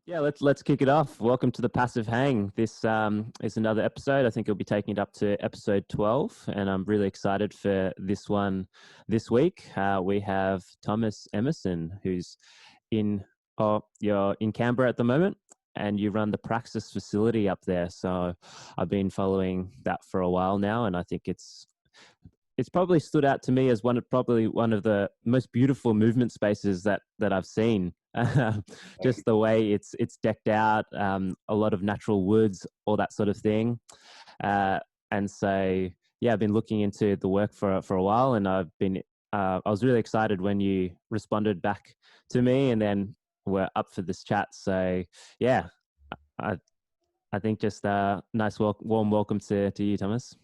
Yeah, let's kick it off. Welcome to the Passive Hang. This is another episode. I think you'll be taking it up to episode 12, and I'm really excited for this one this week. We have Thomas Emerson, who's you're in Canberra at the moment, and you run the Praksis facility up there. So I've been following that for a while now, and I think it's probably stood out to me as one of the most beautiful movement spaces that I've seen. Just the way it's decked out, a lot of natural woods, all that sort of thing. And so, yeah, I've been looking into the work for a while, and I was really excited when you responded back to me, and then we're up for this chat. So, yeah, I think just a nice warm welcome to you, Thomas.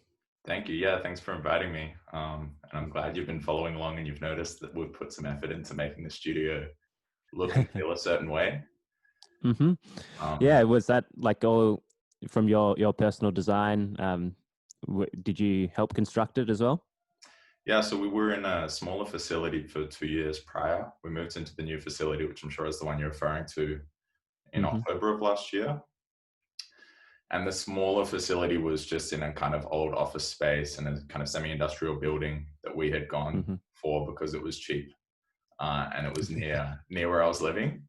Thank you. Yeah, thanks for inviting me. And I'm glad you've been following along and you've noticed that we've put some effort into making the studio look and feel a certain way. Mm-hmm. Yeah, was that like all from your personal design? Did you help construct it as well? Yeah, so we were in a smaller facility for 2 years prior. We moved into the new facility, which I'm sure is the one you're referring to, in October of last year. And the smaller facility was just in a kind of old office space and a kind of semi-industrial building that we had gone for because it was cheap. And it was near where I was living.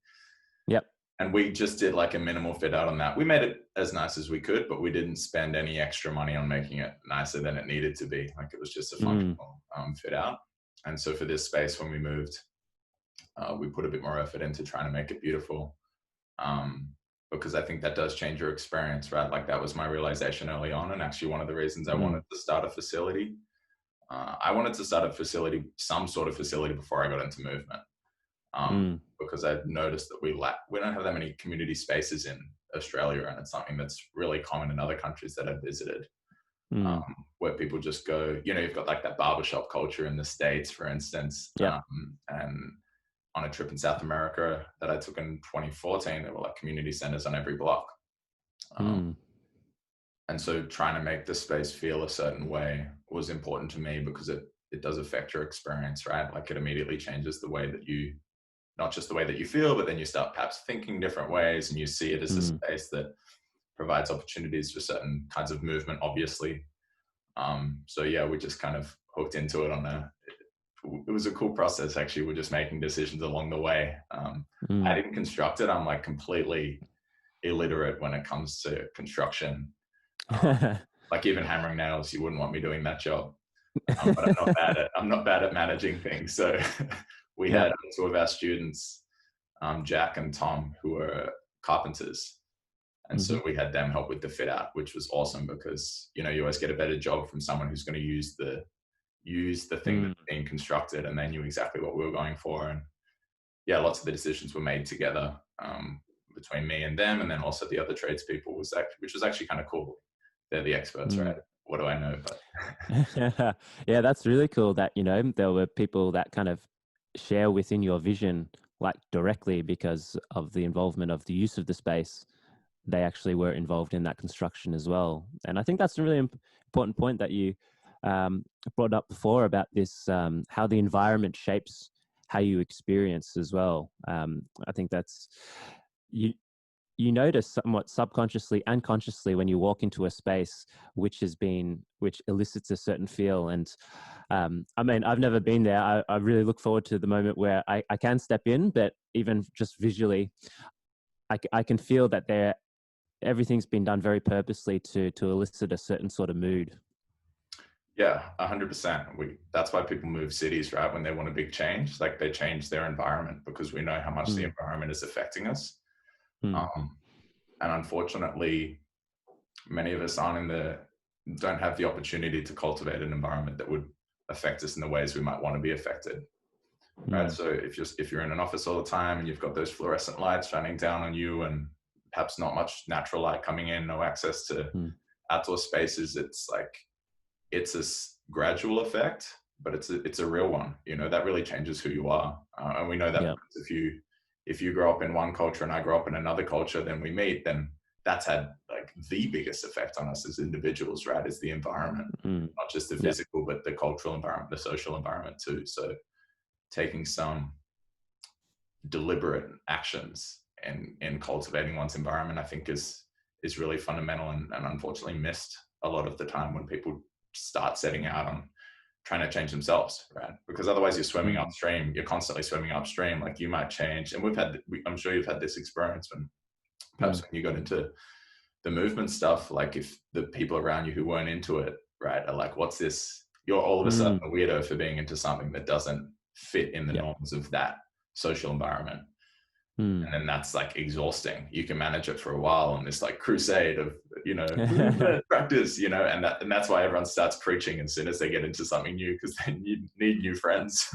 Yep. And we just did like a minimal fit out on that. We made it as nice as we could, but we didn't spend any extra money on making it nicer than it needed to be. Like it was just a functional fit out. And so for this space, when we moved, we put a bit more effort into trying to make it beautiful. Because I think that does change your experience, right? Like that was my realization early on. And actually one of the reasons I wanted to start a facility. I wanted to start a facility, some sort of facility before I got into movement. Because I've noticed that we don't have that many community spaces in Australia. And it's something that's really common in other countries that I've visited. Where people just go, you've got like that barbershop culture in the States, for instance. And on a trip in South America that I took in 2014, there were like community centers on every block. And so trying to make the space feel a certain way was important to me because it does affect your experience, right? Like it immediately changes the way that not just the way that you feel, but then you start perhaps thinking different ways and you see it as a space that provides opportunities for certain kinds of movement, obviously. So yeah, we just kind of hooked into it it was a cool process, actually. We're just making decisions along the way. I didn't construct it. I'm like completely illiterate when it comes to construction. Like even hammering nails, you wouldn't want me doing that job. But I'm not bad at managing things. So we had two of our students, Jack and Tom, who were carpenters. And so we had them help with the fit out, which was awesome because, you always get a better job from someone who's going to use the thing that's being constructed, and they knew exactly what we were going for. And yeah, lots of the decisions were made together between me and them, and then also the other tradespeople, which was actually kind of cool. They're the experts, right? What do I know? But yeah, that's really cool that, there were people that kind of share within your vision, like directly because of the involvement of the use of the space. They actually were involved in that construction as well. And I think that's a really important point that you brought up before about this, how the environment shapes how you experience as well. I think that's, you notice somewhat subconsciously and consciously when you walk into a space which elicits a certain feel. And I mean, I've never been there. I really look forward to the moment where I can step in, but even just visually, I can feel that everything's been done very purposely to elicit a certain sort of mood. Yeah, 100%. That's why people move cities, right? When they want a big change, like they change their environment because we know how much the environment is affecting us. And unfortunately, many of us don't have the opportunity to cultivate an environment that would affect us in the ways we might want to be affected. Right. So if you're in an office all the time and you've got those fluorescent lights shining down on you and perhaps not much natural light coming in, no access to outdoor spaces, it's a gradual effect, but it's a real one. That really changes who you are. And we know that because if you grow up in one culture and I grow up in another culture, then we meet, then that's had like the biggest effect on us as individuals, right? Is the environment, not just the physical, but the cultural environment, the social environment too. So taking some deliberate actions in cultivating one's environment, I think is really fundamental, and unfortunately missed a lot of the time when people start setting out on trying to change themselves, right? Because otherwise you're swimming upstream, you're constantly swimming upstream. Like you might change, and I'm sure you've had this experience when perhaps when you got into the movement stuff, like if the people around you who weren't into it, right, are like, what's this? You're all of a sudden a weirdo for being into something that doesn't fit in the norms of that social environment. And then that's like exhausting. You can manage it for a while on this like crusade of, movement practice, and that's why everyone starts preaching as soon as they get into something new, because they need new friends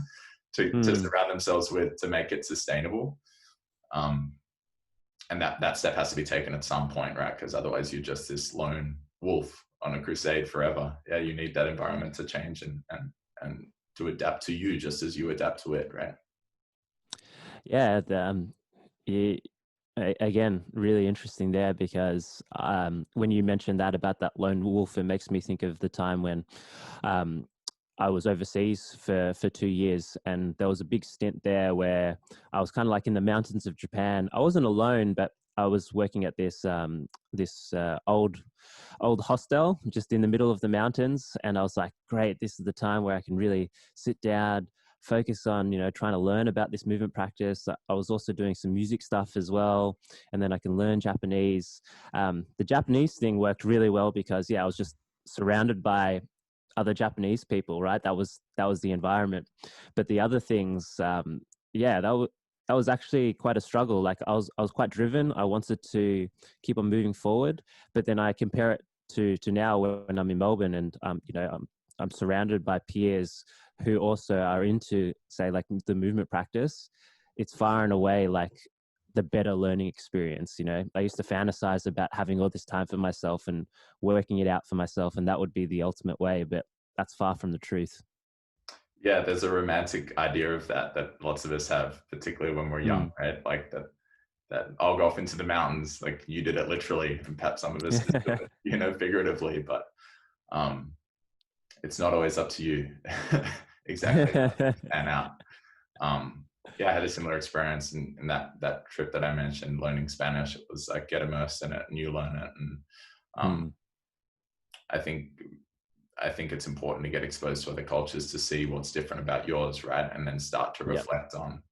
to surround themselves with to make it sustainable. And that step has to be taken at some point, right? Because otherwise you're just this lone wolf on a crusade forever. Yeah, you need that environment to change and to adapt to you just as you adapt to it, right? Yeah, again, really interesting there, because when you mentioned that about that lone wolf, it makes me think of the time when I was overseas for 2 years, and there was a big stint there where I was kind of like in the mountains of Japan. I wasn't alone, but I was working at this old hostel just in the middle of the mountains, and I was like, great, this is the time where I can really sit down, focus on trying to learn about this movement practice. I was also doing some music stuff as well, and then I can learn Japanese. The Japanese thing worked really well because I was just surrounded by other Japanese people, right? That was the environment. But the other things, that was actually quite a struggle. Like I was quite driven. I wanted to keep on moving forward, but then I compare it to now when I'm in Melbourne, and I'm surrounded by peers who also are into, say, like the movement practice. It's far and away like the better learning experience. I used to fantasize about having all this time for myself and working it out for myself, and that would be the ultimate way, but that's far from the truth. Yeah, there's a romantic idea of that lots of us have, particularly when we're young, right? Like that I'll go off into the mountains, like you did it literally, and perhaps some of us just do it, figuratively, but it's not always up to you exactly how to pan out. I had a similar experience in that trip that I mentioned, learning Spanish. It was like get immersed in it and you learn it. And I think it's important to get exposed to other cultures to see what's different about yours, right? And then start to reflect on,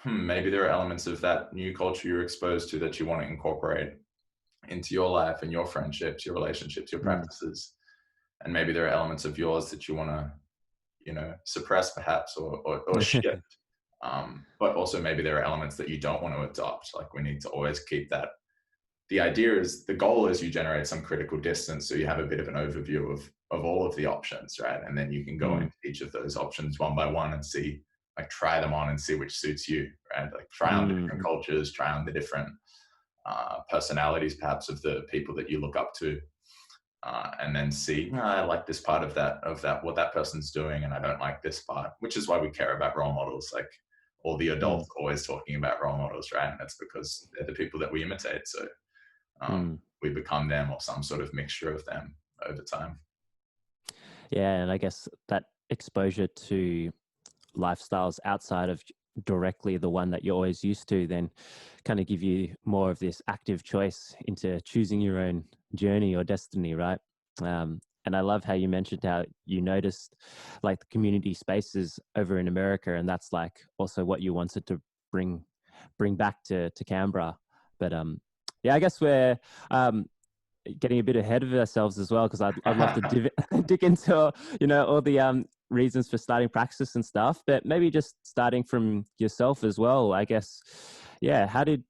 maybe there are elements of that new culture you're exposed to that you want to incorporate into your life and your friendships, your relationships, your practices. And maybe there are elements of yours that you want to, suppress perhaps or shift. But also maybe there are elements that you don't want to adopt. Like we need to always keep that. The goal is you generate some critical distance, so you have a bit of an overview of all of the options, right? And then you can go into each of those options one by one and see, like try them on and see which suits you, right? Like try on the different cultures, try on the different personalities perhaps of the people that you look up to. And then see, I like this part of that, what that person's doing, and I don't like this part, which is why we care about role models. Like all the adults always talking about role models, right? And that's because they're the people that we imitate. So we become them or some sort of mixture of them over time. Yeah, and I guess that exposure to lifestyles outside of directly the one that you're always used to then kind of give you more of this active choice into choosing your own journey or destiny, right? And I love how you mentioned how you noticed like the community spaces over in America, and that's like also what you wanted to bring back to Canberra. But I guess we're getting a bit ahead of ourselves as well, because I'd love to dig into all the reasons for starting Praksis and stuff, but maybe just starting from yourself as well, I guess. How did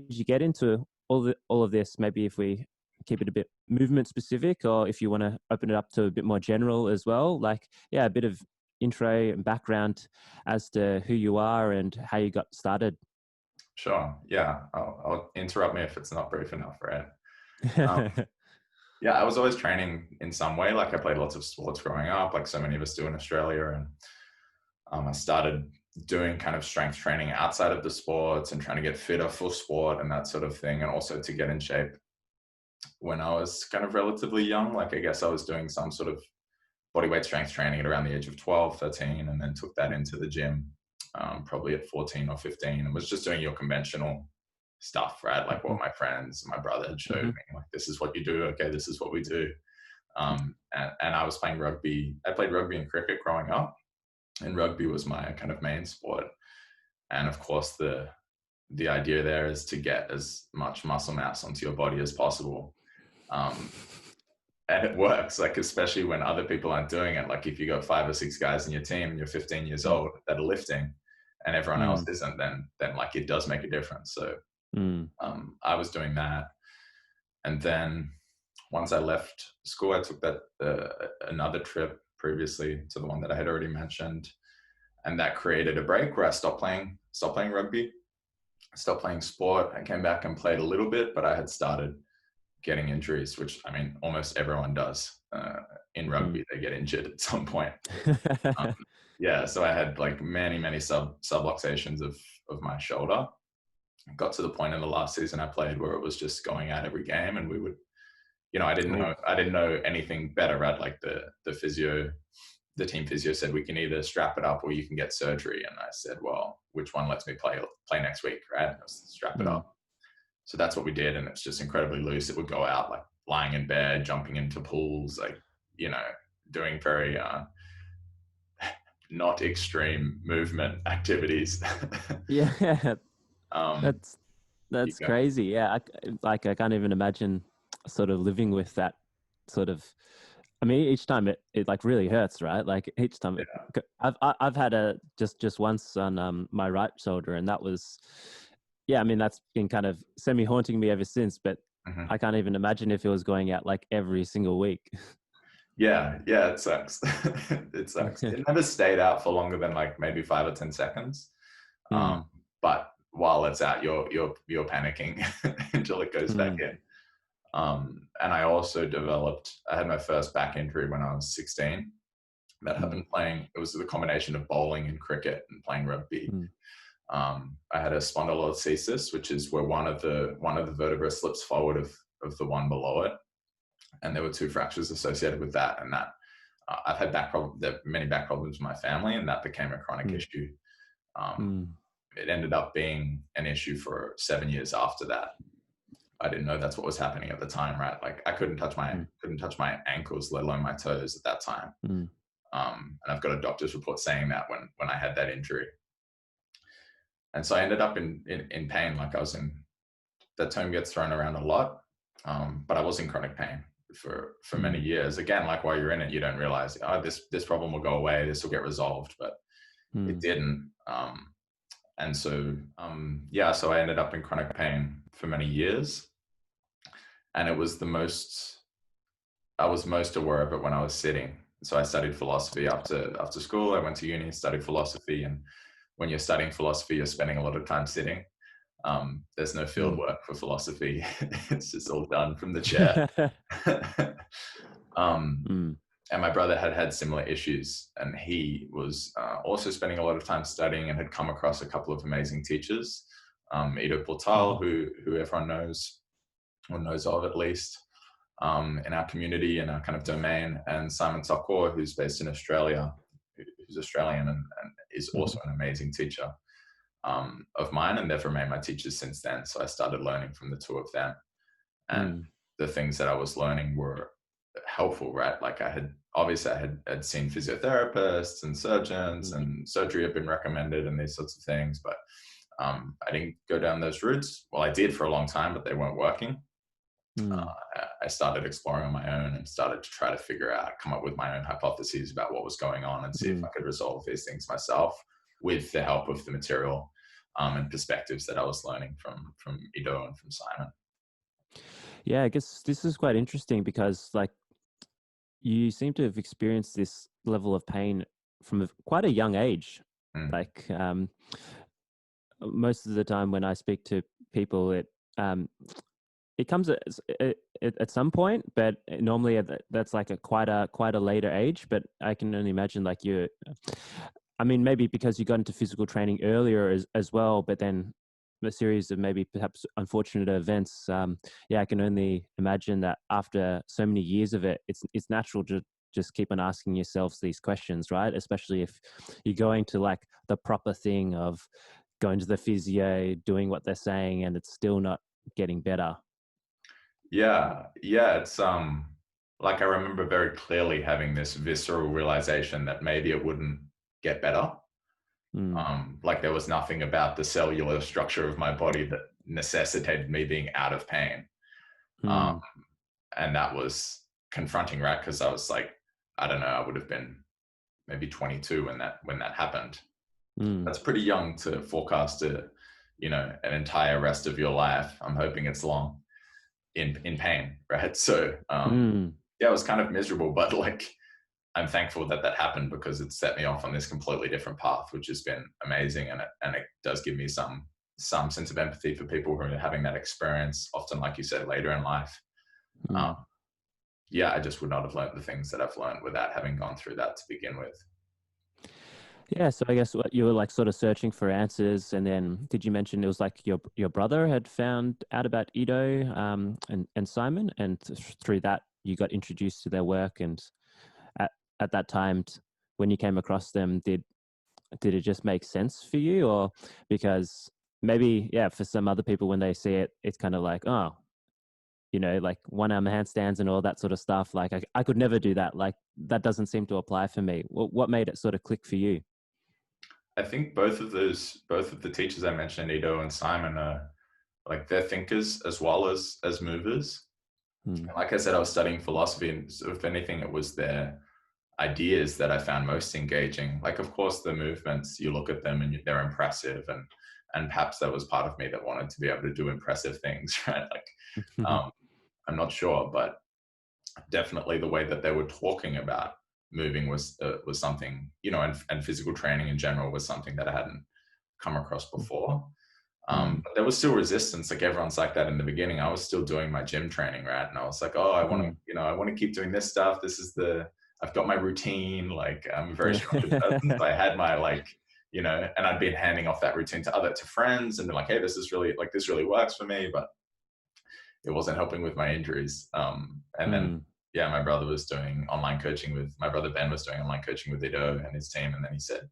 you get into all of this? Maybe if we keep it a bit movement specific, or if you want to open it up to a bit more general as well, like a bit of intro and background as to who you are and how you got started. Sure. Yeah, I'll interrupt me if it's not brief enough, right? I was always training in some way. Like I played lots of sports growing up, like so many of us do in Australia. And I started doing kind of strength training outside of the sports and trying to get fitter for sport and that sort of thing. And also to get in shape when I was kind of relatively young. Like I guess I was doing some sort of bodyweight strength training at around the age of 12, 13, and then took that into the gym probably at 14 or 15 and was just doing your conventional stuff, right? Like Mhm. what my friends, my brother had showed Mhm. me, like, this is what you do. Okay, this is what we do. And I was playing rugby. I played rugby and cricket growing up, and rugby was my kind of main sport. And of course, the idea there is to get as much muscle mass onto your body as possible. Um, and it works, like, especially when other people aren't doing it. Like if you got 5 or 6 guys in your team and you're 15 years Mm. old that are lifting and everyone else Mm. isn't, then like it does make a difference. So Mm. I was doing that. And then once I left school, I took that another trip previously to the one that I had already mentioned, and that created a break where I stopped playing rugby, stopped playing sport. I came back and played a little bit, but I had started getting injuries, which, I mean, almost everyone does in Mm. rugby. They get injured at some point. Um, yeah, so I had like many subluxations of my shoulder. Got to the point in the last season I played where it was just going out every game, and we would, I Oh. didn't know anything better, right? Like the team physio said, we can either strap it up or you can get surgery. And I said, well, which one lets me play next week, right? Let's strap it Mm. up. So that's what we did, and it's just incredibly loose. It would go out like lying in bed, jumping into pools, like, doing very not extreme movement activities. Yeah, um, that's that's yeah, crazy. Yeah, I can't even imagine sort of living with that sort of. I mean, each time it like really hurts, right? Like each time I've had a just once on my right shoulder, and that was, yeah. I mean, that's been kind of semi haunting me ever since. But mhm. I can't even imagine if it was going out like every single week. Yeah, it sucks. It sucks. It never stayed out for longer than like maybe 5 or 10 seconds. Mm. But while it's out, you're panicking until it goes back Mm. in. And I had my first back injury when I was 16. That Mm. happened playing. It was the combination of bowling and cricket and playing rugby. Mm. I had a spondylolisthesis, which is where one of the vertebrae slips forward of the one below it, and there were 2 fractures associated with that. And that I've had there are many back problems in my family, and that became a chronic Mm. issue. Um, Mm. it ended up being an issue for 7 years after that. I didn't know that's what was happening at the time, right? Like I Mm. couldn't touch my ankles, let alone my toes at that time. Mm. And I've got a doctor's report saying that when I had that injury. And so I ended up in pain. Like I was in, that term gets thrown around a lot, but I was in chronic pain for many Mm. years. Again, like while you're in it, you don't realize, oh, this problem will go away, this will get resolved, but it Mm. didn't. And so yeah, so I ended up in chronic pain for many years, and I was most aware of it when I was sitting. So I studied philosophy after school. I went to uni, studied philosophy, and when you're studying philosophy, you're spending a lot of time sitting. There's no field Mm. work for philosophy. It's just all done from the chair. um, Mm. and my brother had similar issues, and he was also spending a lot of time studying and had come across a couple of amazing teachers. Ido Portal, Mhm. who everyone knows or knows of at least, in our community, in our kind of domain, and Simon Sakor, who's based in Australia, who's Australian and is also Mhm. an amazing teacher of mine, and they've remained my teachers since then. So I started learning from the two of them, and Mm. the things that I was learning were helpful, right? Like I had seen physiotherapists and surgeons, Mm. and surgery had been recommended and these sorts of things, but I didn't go down those routes. Well, I did for a long time, but they weren't working. Mm. I started exploring on my own and started to try to come up with my own hypotheses about what was going on and see if Mm. I could resolve these things myself with the help of the material and perspectives that I was learning from Ido and from Simon. Yeah, I guess this is quite interesting because like you seem to have experienced this level of pain from quite a young age. Mm, Like most of the time when I speak to people, um, it comes at some point, but normally that's like quite a later age. But I can only imagine like I mean, maybe because you got into physical training earlier as well, but then a series of maybe perhaps unfortunate events. Yeah, I can only imagine that after so many years of it, it's natural to just keep on asking yourselves these questions, right? Especially if you're going to like the proper thing of going to the physio, doing what they're saying, and it's still not getting better. Yeah, it's like I remember very clearly having this visceral realization that maybe it wouldn't get better. Mm. Like there was nothing about the cellular structure of my body that necessitated me being out of pain. Um, Mm. and that was confronting, right? Because I was like, I don't know, I would have been maybe 22 when that happened. Mm. That's pretty young to forecast an entire rest of your life. I'm hoping it's long in pain, right? So Mm. yeah, it was kind of miserable, but like I'm thankful that that happened because it set me off on this completely different path, which has been amazing, and it does give me some sense of empathy for people who are having that experience. Often, like you said, later in life. Um, Mm. yeah, I just would not have learned the things that I've learned without having gone through that to begin with. Yeah, so I guess what you were like sort of searching for answers, and then did you mention it was like your brother had found out about Ido and Simon, and through that you got introduced to their work, and at that time when you came across them, did it just make sense for you, or because maybe for some other people when they see it, it's kind of like, oh, like one arm handstands and all that sort of stuff. Like I could never do that. Like that doesn't seem to apply for me. What made it sort of click for you? I think both of the teachers I mentioned, Ido and Simon, are like they're thinkers as well as movers. Hmm. And like I said, I was studying philosophy, and so if anything, it was their ideas that I found most engaging. Like, of course, the movements, you look at them and they're impressive, and perhaps that was part of me that wanted to be able to do impressive things, right? Like, um, I'm not sure, but definitely the way that they were talking about moving was something, and physical training in general was something that I hadn't come across before. Mm. But there was still resistance. Like everyone's like that in the beginning. I was still doing my gym training, right? And I was like, oh, I want to, Mm. I want to keep doing this stuff. I've got my routine. Like I'm a very Yeah. structured person. So I had my and I'd been handing off that routine to friends, and they're like, hey, this really works for me, but it wasn't helping with my injuries. And then Mm. my brother was doing online coaching with my brother Ben was doing online coaching with Ido and his team, and then he said,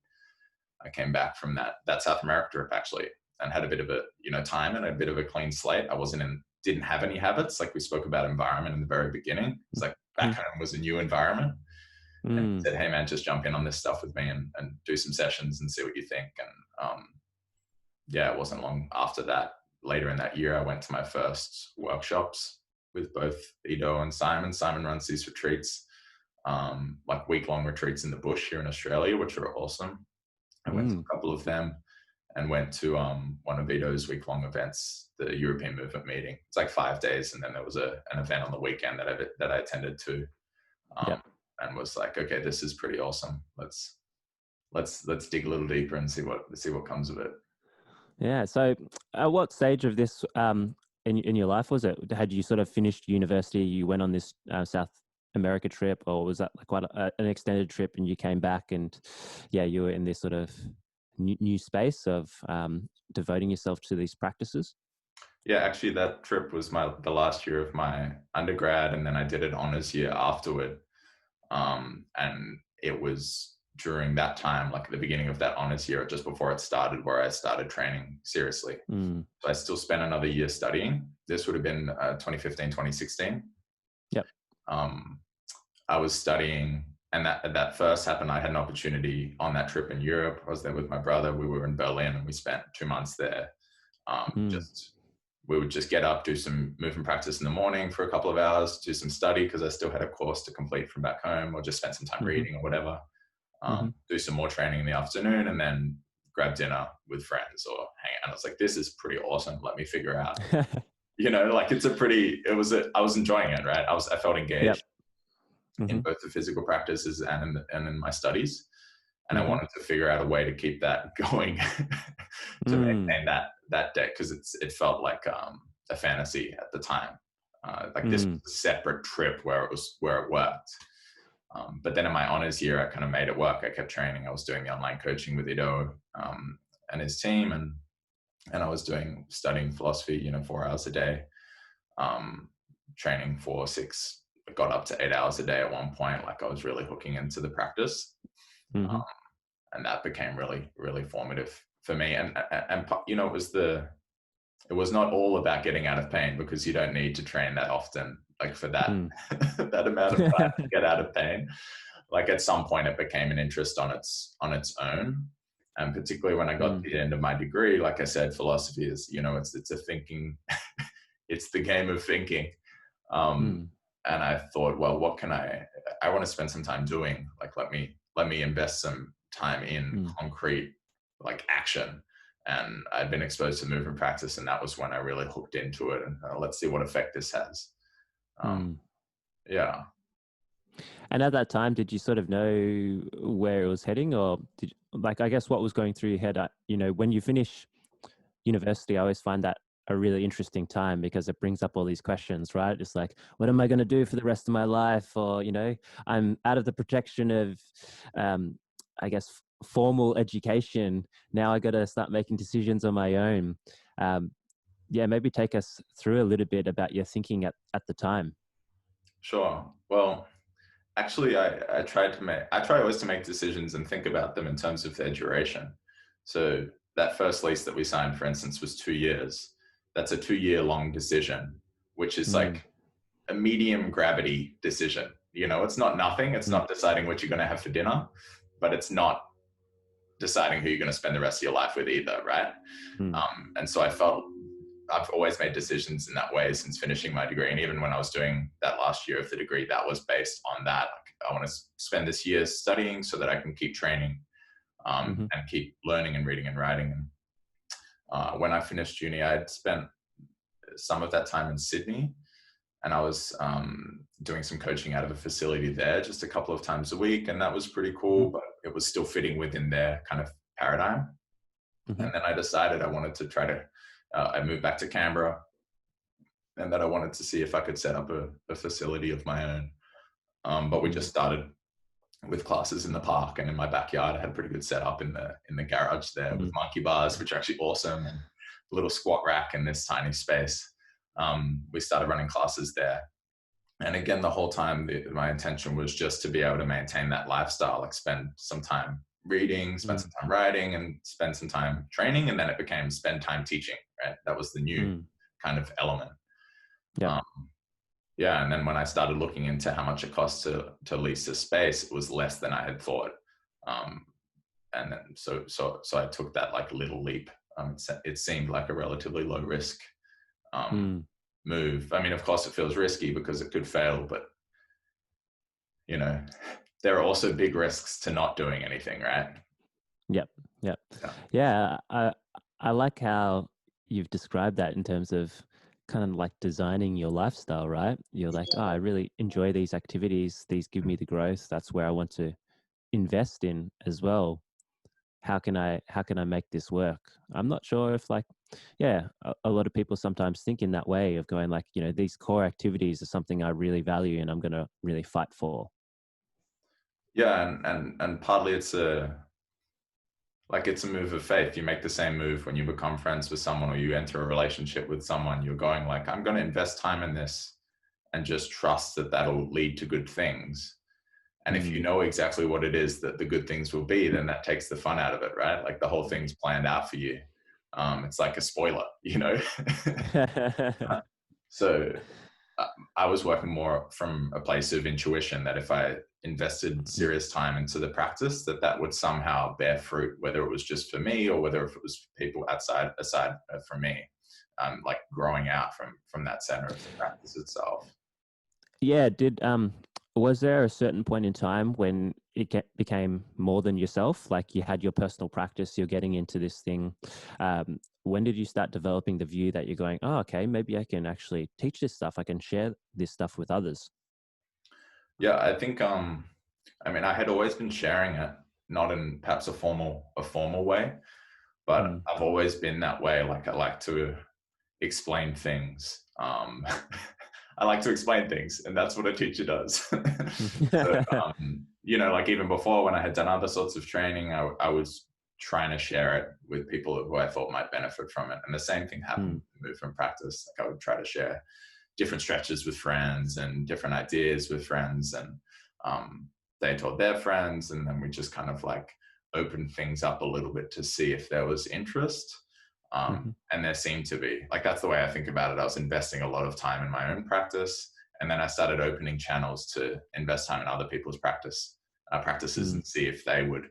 I came back from that South America trip actually and had a bit of a time and a bit of a clean slate. Didn't have any habits, like we spoke about environment in the very beginning. It's like back Mm. home was a new environment, and he Mm. said, "Hey man, just jump in on this stuff with me and do some sessions and see what you think." And it wasn't long after that. Later in that year, I went to my first workshops with both Ido and Simon. Simon runs these retreats, like week-long retreats in the bush here in Australia, which are awesome. I went to Mm. a couple of them and went to one of Ido's week-long events, the European Movement meeting. It's like 5 days, and then there was an event on the weekend that I attended to, Yep. and was like, okay, this is pretty awesome. Let's dig a little deeper and see what comes of it. Yeah. So, at what stage of this in your life was it? Had you sort of finished university? You went on this South America trip, or was that like quite an extended trip, and you came back and you were in this sort of new space of devoting yourself to these practices? Yeah, actually, that trip was the last year of my undergrad, and then I did an honors year afterward. And it was during that time, like at the beginning of that honors year, just before it started, where I started training seriously. Mm. So I still spent another year studying. This would have been 2015, 2016. Yep. Um, I was studying, and that first happened. I had an opportunity on that trip in Europe. I was there with my brother. We were in Berlin, and we spent 2 months there. Mm. Just we would just get up, do some movement practice in the morning for a couple of hours, do some study because I still had a course to complete from back home, or just spend some time Mm-hmm. reading or whatever. Mm-hmm. Do some more training in the afternoon, and then grab dinner with friends or hang out. And I was like, this is pretty awesome. Let me figure out, like I was enjoying it, right? I felt Yep. engaged Mm-hmm. in both the physical practices and in my studies. And I Mm-hmm. wanted to figure out a way to keep that going to Mm. maintain that deck, because it felt like a fantasy at the time. Like this was Mm. a separate trip where it worked. But then in my honors year, I kind of made it work. I kept training. I was doing the online coaching with Ido and his team, and I was studying philosophy, 4 hours a day, training for 6. It got up to 8 hours a day at one point. Like I was really hooking into the practice. Mm-hmm. And that became really, really formative for me. And it was not all about getting out of pain, because you don't need to train that often, like for that, that amount of time to get out of pain. Like at some point it became an interest on its own. And particularly when I got to the end of my degree, like I said, philosophy is, it's a thinking, it's the game of thinking. And I thought, well, what can I want to spend some time doing, like, let me invest some time in concrete, like, action. And I'd been exposed to movement practice, and that was when I really hooked into it, and let's see what effect this has. Yeah. And at that time, did you sort of know where it was heading, or I guess what was going through your head? When you finish university, I always find that a really interesting time, because it brings up all these questions, right? It's like, what am I going to do for the rest of my life? Or, I'm out of the protection of, I guess, formal education. Now I got to start making decisions on my own. Maybe take us through a little bit about your thinking at the time. Sure. Well, actually, I try always to make decisions and think about them in terms of their duration. So that first lease that we signed, for instance, was 2 years. That's a 2-year long decision, which is like a medium gravity decision. It's not nothing. It's not deciding what you're going to have for dinner, but it's not deciding who you're going to spend the rest of your life with either, right? And so I felt I've always made decisions in that way since finishing my degree. And even when I was doing that last year of the degree, that was based on that. Like, I want to spend this year studying so that I can keep training and keep learning and reading and writing. And when I finished uni, I'd spent some of that time in Sydney, and I was doing some coaching out of a facility there just a couple of times a week. And that was pretty cool, but it was still fitting within their kind of paradigm. And then I decided I wanted to try to, I moved back to Canberra, and that I wanted to see if I could set up a facility of my own. But we just started with classes in the park, and in my backyard I had a pretty good setup in the garage there with monkey bars, which are actually awesome, and a little squat rack in this tiny space. We started running classes there. And again, the whole time, my intention was just to be able to maintain that lifestyle, like spend some time reading, spend some time writing, and spend some time training. And then it became spend time teaching, right? That was the new kind of element. And then when I started looking into how much it costs to lease a space, it was less than I had thought. And then so I took that like little leap. It seemed like a relatively low risk move. I mean, of course it feels risky because it could fail, but there are also big risks to not doing anything, right? Yeah. I like how you've described that in terms of kind of like designing your lifestyle, right? You're like, I really enjoy these activities. These give me the growth. That's where I want to invest in as well. How can I make this work? I'm not sure if a lot of people sometimes think in that way of going like, these core activities are something I really value and I'm going to really fight for. Yeah. And partly it's a move of faith. You make the same move when you become friends with someone, or you enter a relationship with someone. You're going like, I'm going to invest time in this and just trust that that'll lead to good things. And if you know exactly what it is that the good things will be, then that takes the fun out of it, right? Like the whole thing's planned out for you. It's like a spoiler, So I was working more from a place of intuition that if I invested serious time into the practice, that would somehow bear fruit, whether it was just for me or whether if it was for people aside from me, like growing out from that center of the practice itself. Yeah. Was there a certain point in time when it became more than yourself? Like you had your personal practice, you're getting into this thing. When did you start developing the view that you're going, oh, okay, maybe I can actually teach this stuff. I can share this stuff with others. Yeah, I think, I had always been sharing it, not in perhaps a formal way, but I've always been that way. Like I like to explain things. I like to explain things, and that's what a teacher does. So, like even before when I had done other sorts of training, I was trying to share it with people who I thought might benefit from it. And the same thing happened with movement practice. Like I would try to share different stretches with friends and different ideas with friends, and they told their friends, and then we just kind of like open things up a little bit to see if there was interest. And there seemed to be. Like, that's the way I think about it. I was investing a lot of time in my own practice, and then I started opening channels to invest time in other people's practices and see if they would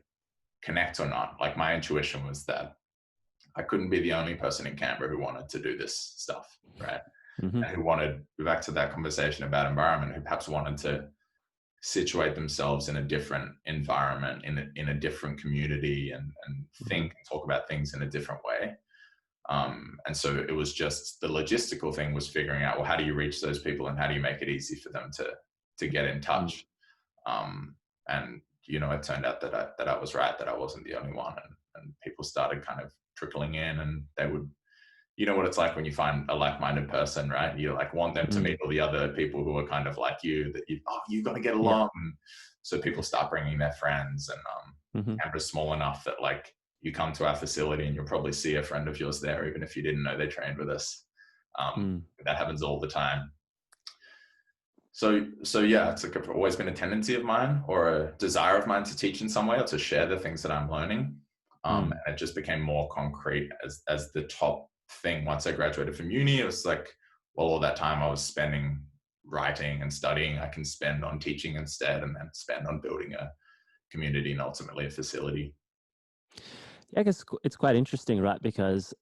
connect or not. Like, my intuition was that I couldn't be the only person in Canberra who wanted to do this stuff, right? And who wanted, back to that conversation about environment, who perhaps wanted to situate themselves in a different environment, in a different community, and think and talk about things in a different way. And so it was just, the logistical thing was figuring out, well, how do you reach those people and how do you make it easy for them to get in touch? And, you know, it turned out that I was right, that I wasn't the only one, and people started kind of trickling in, and they would, you know what it's like when you find a like-minded person, right? You like want them to meet all the other people who are kind of like you, that you've got to get along. And so people start bringing their friends, and Canberra's small enough that, like, you come to our facility and you'll probably see a friend of yours there, even if you didn't know they trained with us. That happens all the time. So yeah, it's like always been a tendency of mine, or a desire of mine, to teach in some way, or to share the things that I'm learning. And it just became more concrete as the top thing. Once I graduated from uni, it was like, well, all that time I was spending writing and studying, I can spend on teaching instead, and then spend on building a community and ultimately a facility. Yeah, I guess it's quite interesting, right? Because,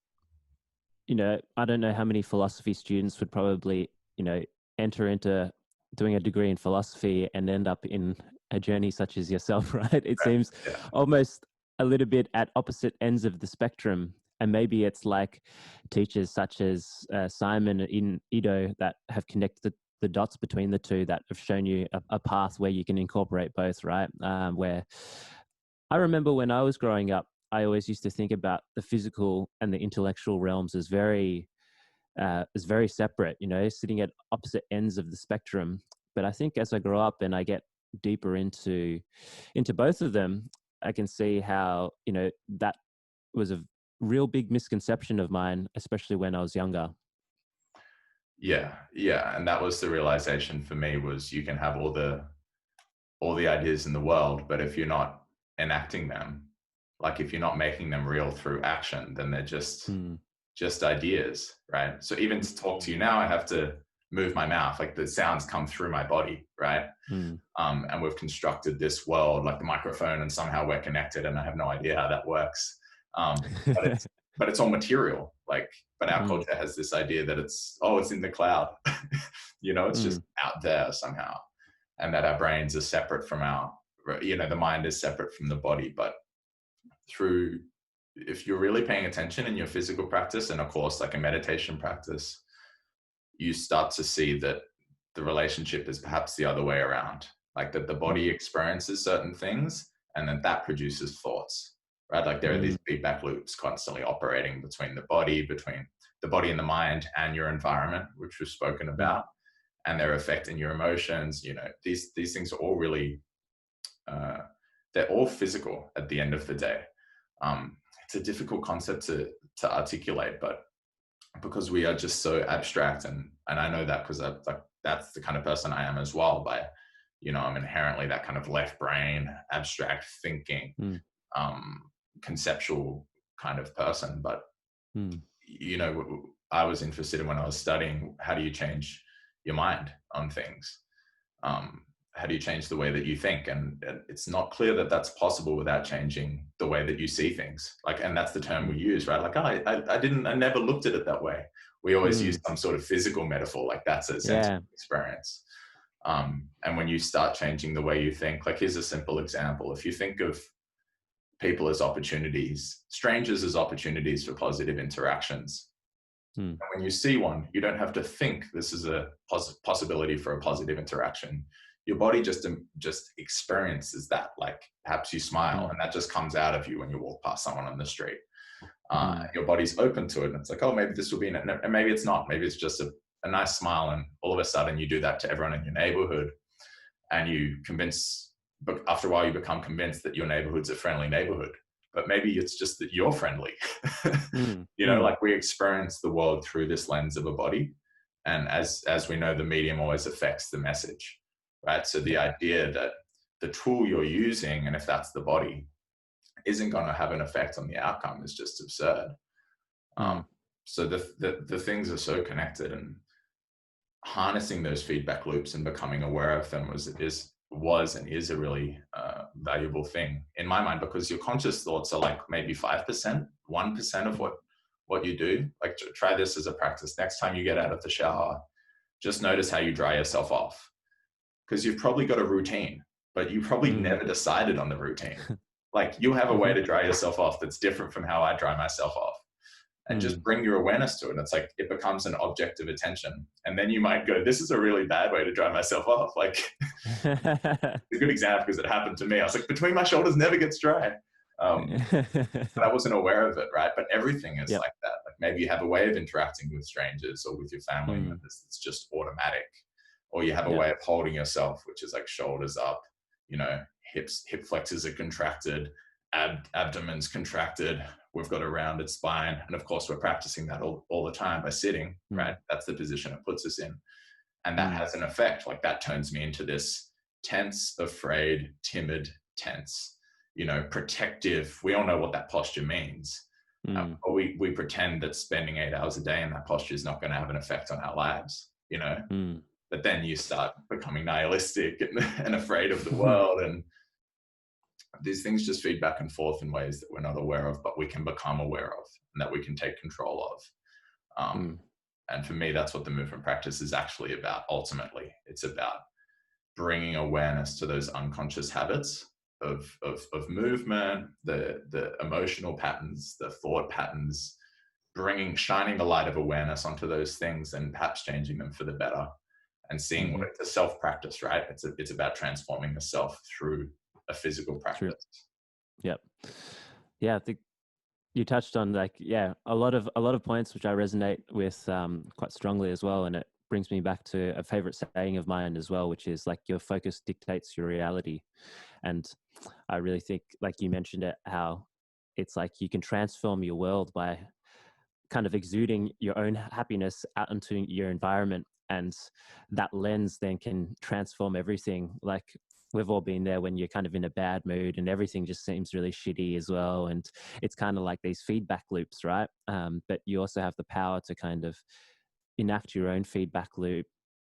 you know, I don't know how many philosophy students would probably, you know, enter into doing a degree in philosophy and end up in a journey such as yourself, right? It seems almost a little bit at opposite ends of the spectrum. And maybe it's like teachers such as Simon in Ido that have connected the dots between the two, that have shown you a path where you can incorporate both, right? Where I remember when I was growing up, I always used to think about the physical and the intellectual realms as very separate, you know, sitting at opposite ends of the spectrum. But I think as I grow up and I get deeper into both of them, I can see how, you know, that was a real big misconception of mine, especially when I was younger. Yeah. And that was the realization for me, was you can have all the ideas in the world, but if you're not enacting them, like if you're not making them real through action, then they're just ideas, right? So even to talk to you now, I have to move my mouth, like the sounds come through my body, right? And we've constructed this world, like the microphone, and somehow we're connected, and I have no idea how that works. But it's all material, like, but our culture has this idea that it's in the cloud, you know, it's just out there somehow, and that our brains are separate from the mind is separate from the body. But if you're really paying attention in your physical practice, and of course, like a meditation practice, you start to see that the relationship is perhaps the other way around, like that the body experiences certain things, and then that produces thoughts, right? Like there are these feedback loops constantly operating between the body and the mind and your environment, which we've spoken about, and they're affecting your emotions. You know, these things are all really, they're all physical at the end of the day. It's a difficult concept to articulate, but because we are just so abstract, and I know that because that's the kind of person I am as well. By, you know, I'm inherently that kind of left brain, abstract thinking, conceptual kind of person. But you know, I was interested in, when I was studying, how do you change your mind on things? How do you change the way that you think? And it's not clear that that's possible without changing the way that you see things. Like, and that's the term we use, right? Like, I never looked at it that way. We always use some sort of physical metaphor, like that's a sensory experience. And when you start changing the way you think, like, here's a simple example. If you think of people as opportunities, strangers as opportunities for positive interactions, and when you see one, you don't have to think this is a possibility for a positive interaction. Your body just experiences that. Like, perhaps you smile, and that just comes out of you when you walk past someone on the street. Your body's open to it, and it's like, oh, maybe this will be, and maybe it's not. Maybe it's just a nice smile, and all of a sudden you do that to everyone in your neighborhood, and but after a while you become convinced that your neighborhood's a friendly neighborhood. But maybe it's just that you're friendly. You know, like, we experience the world through this lens of a body, and as we know, the medium always affects the message, right? So the idea that the tool you're using, and if that's the body, isn't going to have an effect on the outcome is just absurd. So the things are so connected, and harnessing those feedback loops and becoming aware of them was and is a really valuable thing in my mind, because your conscious thoughts are like maybe 5%, 1% of what you do. Like, try this as a practice. Next time you get out of the shower, just notice how you dry yourself off, because you've probably got a routine, but you probably never decided on the routine. Like, you have a way to dry yourself off that's different from how I dry myself off. And just bring your awareness to it. And it's like, it becomes an object of attention. And then you might go, this is a really bad way to dry myself off. Like, a good example, because it happened to me. I was like, between my shoulders never gets dry. But I wasn't aware of it, right? But everything is like that. Like, maybe you have a way of interacting with strangers or with your family members that's just automatic. Or you have a way of holding yourself, which is like shoulders up, hip flexors are contracted, abdomen's contracted, we've got a rounded spine. And of course, we're practicing that all the time by sitting, right? That's the position it puts us in. And that has an effect. Like, that turns me into this tense, afraid, timid, tense, protective. We all know what that posture means. But we pretend that spending 8 hours a day in that posture is not going to have an effect on our lives, But then you start becoming nihilistic and afraid of the world. And these things just feed back and forth in ways that we're not aware of, but we can become aware of, and that we can take control of. And for me, that's what the movement practice is actually about. Ultimately, it's about bringing awareness to those unconscious habits of movement, the emotional patterns, the thought patterns, shining the light of awareness onto those things, and perhaps changing them for the better, and seeing what it's a self practice, right? It's about transforming the self through a physical practice. Yep. Yeah, I think you touched on a lot of points which I resonate with quite strongly as well, and it brings me back to a favorite saying of mine as well, which is like, your focus dictates your reality. And I really think, like you mentioned it, how it's like you can transform your world by kind of exuding your own happiness out into your environment, and that lens then can transform everything. Like, we've all been there when you're kind of in a bad mood and everything just seems really shitty as well. And it's kind of like these feedback loops, right? But you also have the power to kind of enact your own feedback loop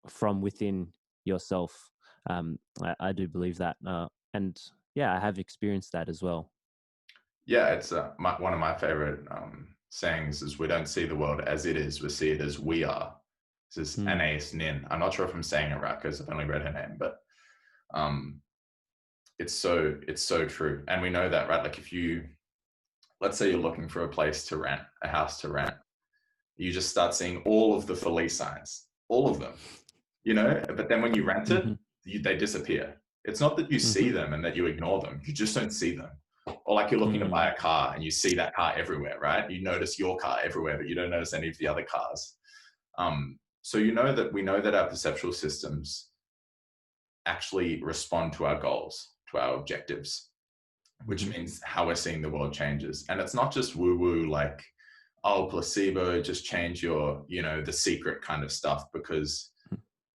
from within yourself. I do believe that. And I have experienced that as well. Yeah, it's one of my favorite sayings is, we don't see the world as it is, we see it as we are. This is Anais Nin. I'm not sure if I'm saying it right, because I've only read her name, but it's so true. And we know that, right? Like, let's say you're looking for a place to rent, a house to rent, you just start seeing all of the for lease signs, all of them, but then when you rent it, they disappear. It's not that you see them and that you ignore them, you just don't see them. Or like, you're looking to buy a car and you see that car everywhere, right? You notice your car everywhere, but you don't notice any of the other cars. So we know that our perceptual systems actually respond to our goals, to our objectives, which means how we're seeing the world changes. And it's not just woo-woo, like, oh, placebo, just change your, The Secret kind of stuff, because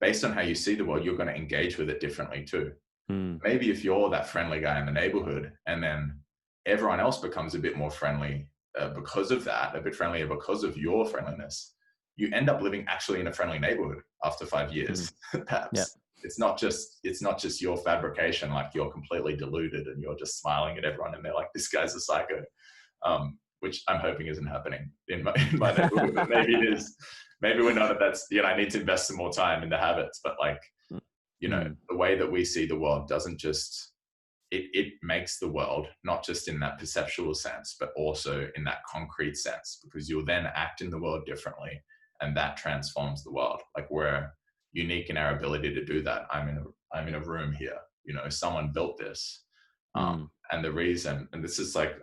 based on how you see the world, you're going to engage with it differently too. Maybe if you're that friendly guy in the neighborhood, and then everyone else becomes a bit more friendly because of that, a bit friendlier because of your friendliness, you end up living actually in a friendly neighborhood after 5 years, perhaps. Yep. It's not just your fabrication, like you're completely deluded and you're just smiling at everyone and they're like, this guy's a psycho, which I'm hoping isn't happening in my neighborhood, but maybe it is. Maybe we're not at that, I need to invest some more time into habits, but like, the way that we see the world doesn't just, it makes the world, not just in that perceptual sense, but also in that concrete sense, because you'll then act in the world differently, and that transforms the world. Like, we're unique in our ability to do that. I'm in a room here, someone built this. And the reason, and this is like,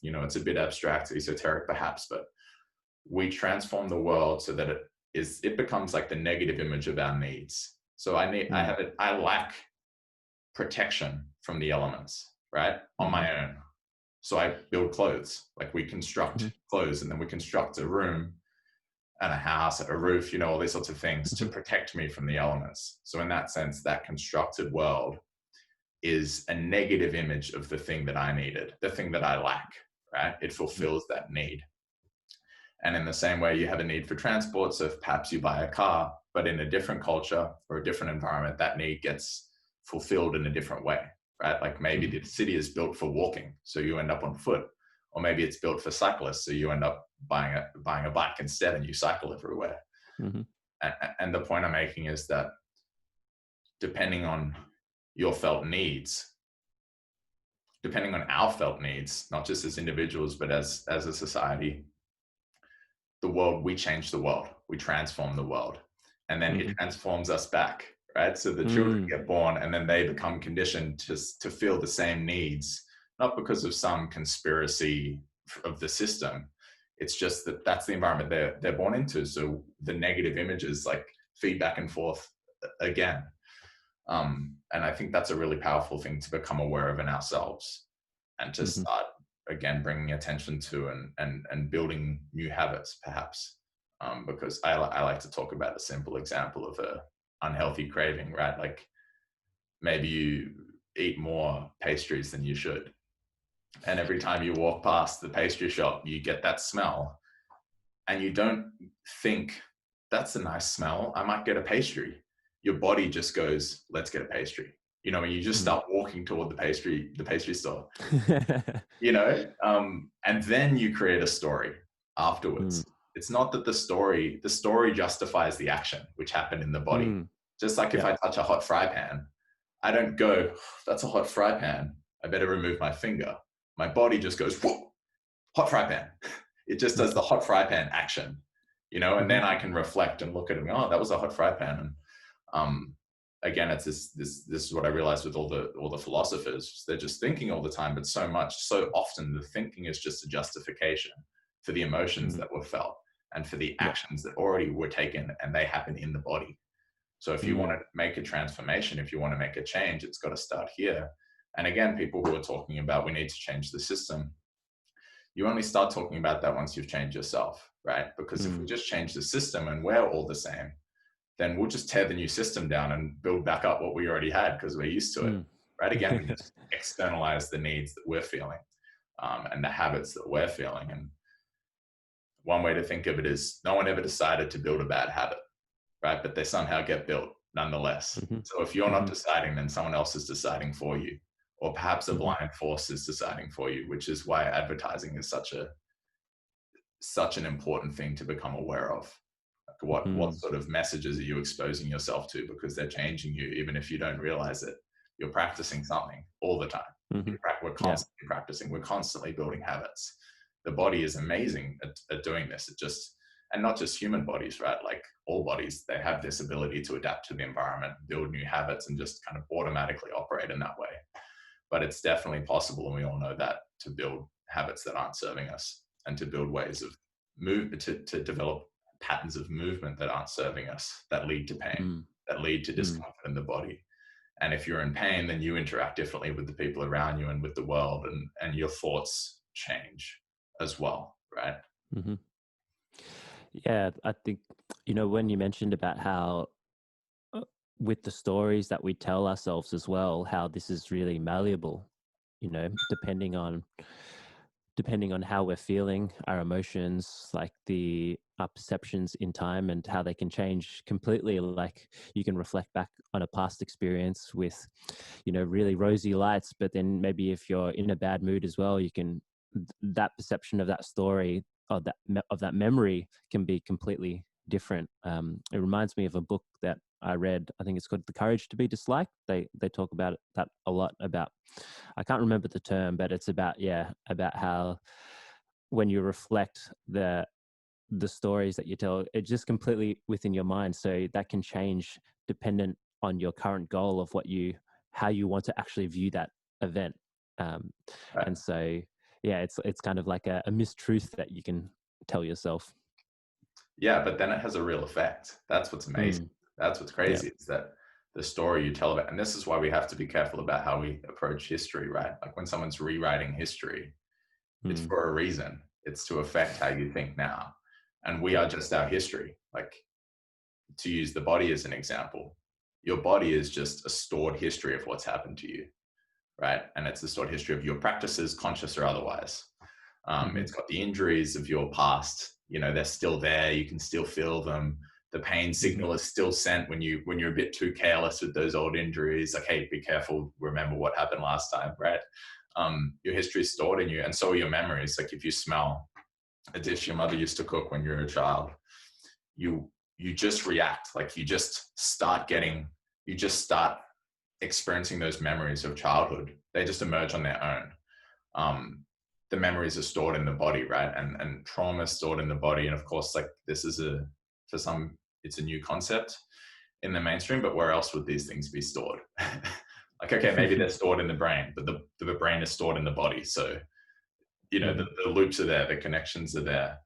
it's a bit abstract, esoteric perhaps, but we transform the world so that it becomes like the negative image of our needs. So I lack protection from the elements, right? On my own. So I build clothes, like we construct clothes, and then we construct a room and a house, a roof, all these sorts of things to protect me from the elements. So in that sense, that constructed world is a negative image of the thing that I needed, the thing that I lack, right? It fulfills that need. And in the same way, you have a need for transport. So if perhaps you buy a car, but in a different culture or a different environment, that need gets fulfilled in a different way, right? Like maybe the city is built for walking, so you end up on foot, or maybe it's built for cyclists, so you end up buying a bike instead, and you cycle everywhere. Mm-hmm. And the point I'm making is that depending on your felt needs, depending on our felt needs, not just as individuals, but as a society, we change the world, we transform the world, and then it transforms us back, right? So the children get born, and then they become conditioned to feel the same needs, not because of some conspiracy of the system. It's just that that's the environment they're born into. So the negative images like feed back and forth again. And I think that's a really powerful thing to become aware of in ourselves, and to start again bringing attention to and building new habits, perhaps. Because I like to talk about a simple example of a unhealthy craving, right? Like maybe you eat more pastries than you should, and every time you walk past the pastry shop, you get that smell, and you don't think, that's a nice smell, I might get a pastry. Your body just goes, let's get a pastry. You know, when you just start walking toward the pastry store, you know, and then you create a story afterwards. It's not that the story justifies the action which happened in the body. Just like if I touch a hot fry pan, I don't go, that's a hot fry pan, I better remove my finger. My body just goes, whoa, hot fry pan. It just does the hot fry pan action, you know, and then I can reflect and look at it and go, oh, that was a hot fry pan. And again, it's this is what I realized with all the philosophers. They're just thinking all the time, but so often the thinking is just a justification for the emotions that were felt and for the actions that already were taken, and they happen in the body. So if you want to make a transformation, if you want to make a change, it's got to start here. And again, people who are talking about we need to change the system, you only start talking about that once you've changed yourself, right? Because if we just change the system and we're all the same, then we'll just tear the new system down and build back up what we already had because we're used to it, right? Again, we just externalize the needs that we're feeling, and the habits that we're feeling. And one way to think of it is no one ever decided to build a bad habit, right? But they somehow get built nonetheless. So if you're not deciding, then someone else is deciding for you, or perhaps a blind force is deciding for you, which is why advertising is such an important thing to become aware of. What sort of messages are you exposing yourself to? Because they're changing you, even if you don't realize it. You're practicing something all the time. We're constantly practicing. We're constantly building habits. The body is amazing at doing this. And not just human bodies, right? Like all bodies, they have this ability to adapt to the environment, build new habits, and just kind of automatically operate in that way. But it's definitely possible, and we all know that, to build habits that aren't serving us, and to build ways of to develop patterns of movement that aren't serving us, that lead to pain, that lead to discomfort in the body. And if you're in pain, then you interact differently with the people around you and with the world, and your thoughts change as well, right? Yeah, I think, when you mentioned about how with the stories that we tell ourselves as well, how this is really malleable, depending on how we're feeling, our emotions, like our perceptions in time, and how they can change completely. Like you can reflect back on a past experience with, really rosy lights, but then maybe if you're in a bad mood as well, that perception of that story, of that memory, can be completely different. It reminds me of a book that I read. I think it's called The Courage to be Disliked. They talk about that a lot, about, I can't remember the term, but it's about how when you reflect the stories that you tell, it's just completely within your mind. So that can change dependent on your current goal of how you want to actually view that event. Right. And so, yeah, it's kind of like a mistruth that you can tell yourself. Yeah, but then it has a real effect. That's what's amazing. That's what's crazy, is that the story you tell about, and this is why we have to be careful about how we approach history, right? Like when someone's rewriting history, it's for a reason. It's to affect how you think now. And we are just our history. Like, to use the body as an example, your body is just a stored history of what's happened to you. right? And it's the stored history of your practices, conscious or otherwise. It's got the injuries of your past. They're still there. You can still feel them. The pain signal is still sent when you're a bit too careless with those old injuries. Like, hey, be careful. Remember what happened last time, right? Your history is stored in you, and so are your memories. Like, if you smell a dish your mother used to cook when you were a child, you just react. Like, you just start experiencing those memories of childhood. They just emerge on their own. The memories are stored in the body, right? And trauma is stored in the body. And of course, like, this is for some, it's a new concept in the mainstream, but where else would these things be stored? Like, okay, maybe they're stored in the brain, but the brain is stored in the body. So, the loops are there, the connections are there.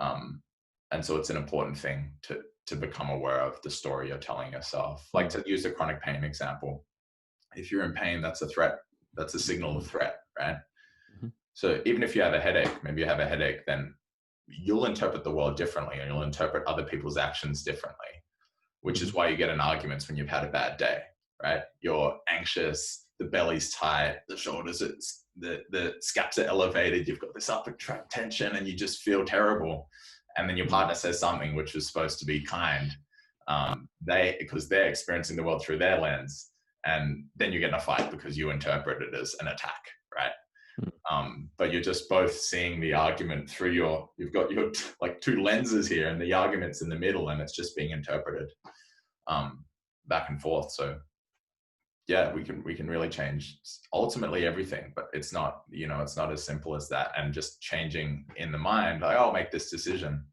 And so it's an important thing to become aware of the story you're telling yourself. Like, to use the chronic pain example, if you're in pain, that's a threat. That's a signal of threat, right? So even if you have a headache, maybe you have a headache, then you'll interpret the world differently, and you'll interpret other people's actions differently, which is why you get in arguments when you've had a bad day, right? You're anxious, the belly's tight, the shoulders, the scaps are elevated, you've got this upper tract tension, and you just feel terrible. And then your partner says something which was supposed to be kind, because they're experiencing the world through their lens, and then you get in a fight because you interpret it as an attack, right? But you're just both seeing the argument through you've got your like two lenses here, and the argument's in the middle, and it's just being interpreted back and forth. So yeah, we can really change ultimately everything, but it's not, it's not as simple as that. And just changing in the mind, like, I'll make this decision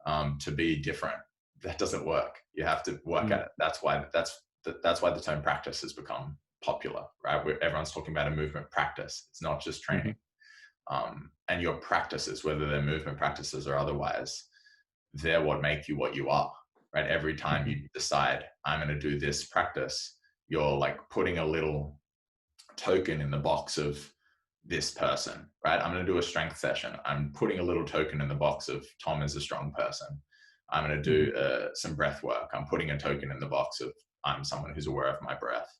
to be different. That doesn't work. You have to work at it. That's why the term practice has become popular, right? Everyone's talking about a movement practice. It's not just training. And your practices, whether they're movement practices or otherwise, they're what make you what you are, right? Every time you decide, I'm going to do this practice, you're like putting a little token in the box of this person, right? I'm going to do a strength session. I'm putting a little token in the box of Tom is a strong person. I'm going to do some breath work. I'm putting a token in the box of I'm someone who's aware of my breath.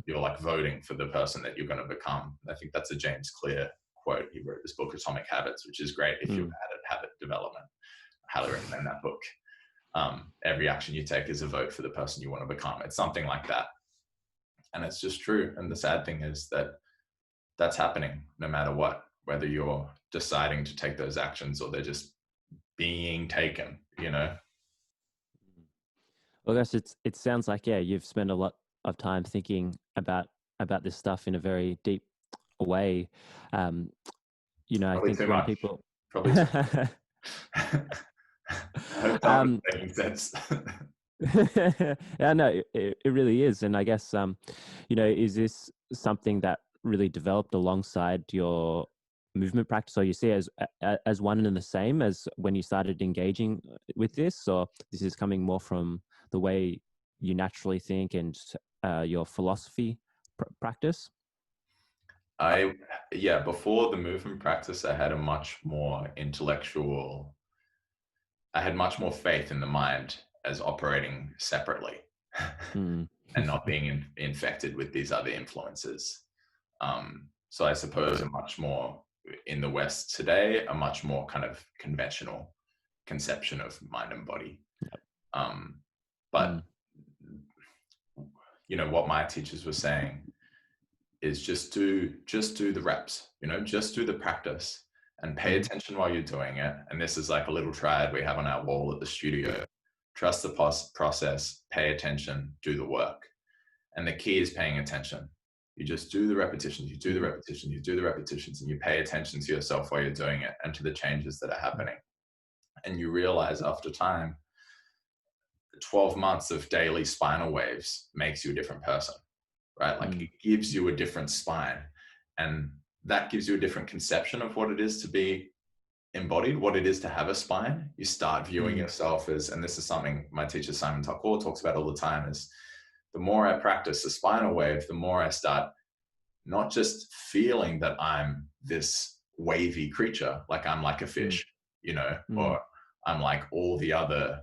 You're like voting for the person that you're going to become. I think that's a James Clear quote. He wrote this book, Atomic Habits, which is great if you're bad at habit development. I highly recommend that book. Every action you take is a vote for the person you want to become. It's something like that. And it's just true. And the sad thing is that that's happening no matter what, whether you're deciding to take those actions or they're just being taken, Well, guys, it sounds like, you've spent a lot of time thinking about this stuff in a very deep way. I think too when much. people Probably too much. Making sense. Yeah, no, it really is. And I guess, is this something that really developed alongside your movement practice, or you see as one and the same as when you started engaging with this, or this is coming more from the way you naturally think and your philosophy practice? Before the movement practice, I had much more faith in the mind as operating separately and not being infected with these other influences. So I suppose a much more, in the West today, a much more kind of conventional conception of mind and body. But what my teachers were saying is just do the reps, just do the practice and pay attention while you're doing it. And this is like a little triad we have on our wall at the studio. Trust the process, pay attention, do the work. And the key is paying attention. You just do the repetitions, you do the repetitions, you do the repetitions, and you pay attention to yourself while you're doing it and to the changes that are happening. And you realize after time, 12 months of daily spinal waves makes you a different person, right? Like it gives you a different spine, and that gives you a different conception of what it is to be embodied, what it is to have a spine. You start viewing yourself as, and this is something my teacher Simon Tucker talks about all the time, is the more I practice the spinal wave, the more I start not just feeling that I'm this wavy creature, like I'm like a fish, or I'm like all the other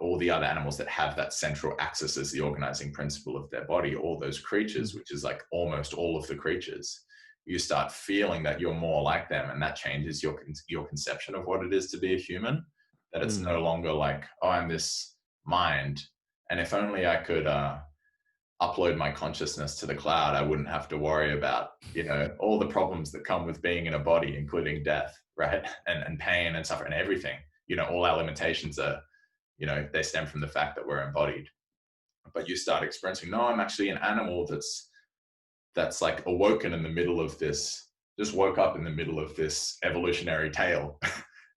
all the other animals that have that central axis as the organizing principle of their body, all those creatures, which is like almost all of the creatures, you start feeling that you're more like them, and that changes your conception of what it is to be a human. That it's no longer like, oh, I'm this mind, and if only I could upload my consciousness to the cloud, I wouldn't have to worry about, all the problems that come with being in a body, including death, right? And pain and suffering and everything. All our limitations are, they stem from the fact that we're embodied. But you start experiencing, no, I'm actually an animal that's like awoken in the middle of this, just woke up in the middle of this evolutionary tale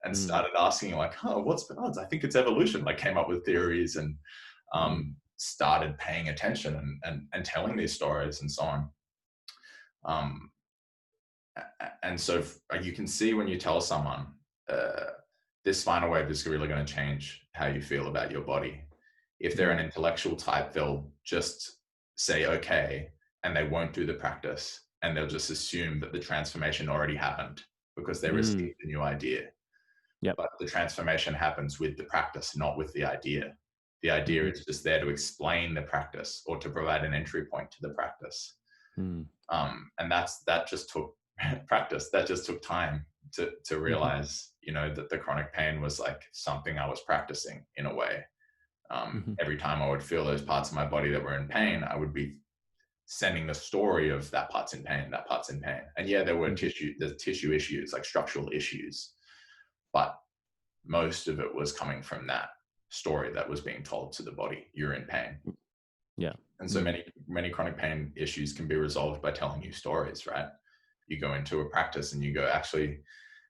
and started asking like, oh, what's the odds? I think it's evolution, like came up with theories and started paying attention and telling these stories and so on. And so you can see when you tell someone this final wave is really going to change how you feel about your body. If they're an intellectual type, they'll just say, okay, and they won't do the practice. And they'll just assume that the transformation already happened because they received a new idea. Yep. But the transformation happens with the practice, not with the idea. The idea is just there to explain the practice or to provide an entry point to the practice. And that just took practice. That just took time to realize, that the chronic pain was like something I was practicing in a way. Every time I would feel those parts of my body that were in pain, I would be sending the story of that part's in pain, that part's in pain. And yeah, there were tissue issues, like structural issues, but most of it was coming from that story that was being told to the body. You're in pain. Yeah. And so many chronic pain issues can be resolved by telling you stories, right? You go into a practice and you go, actually,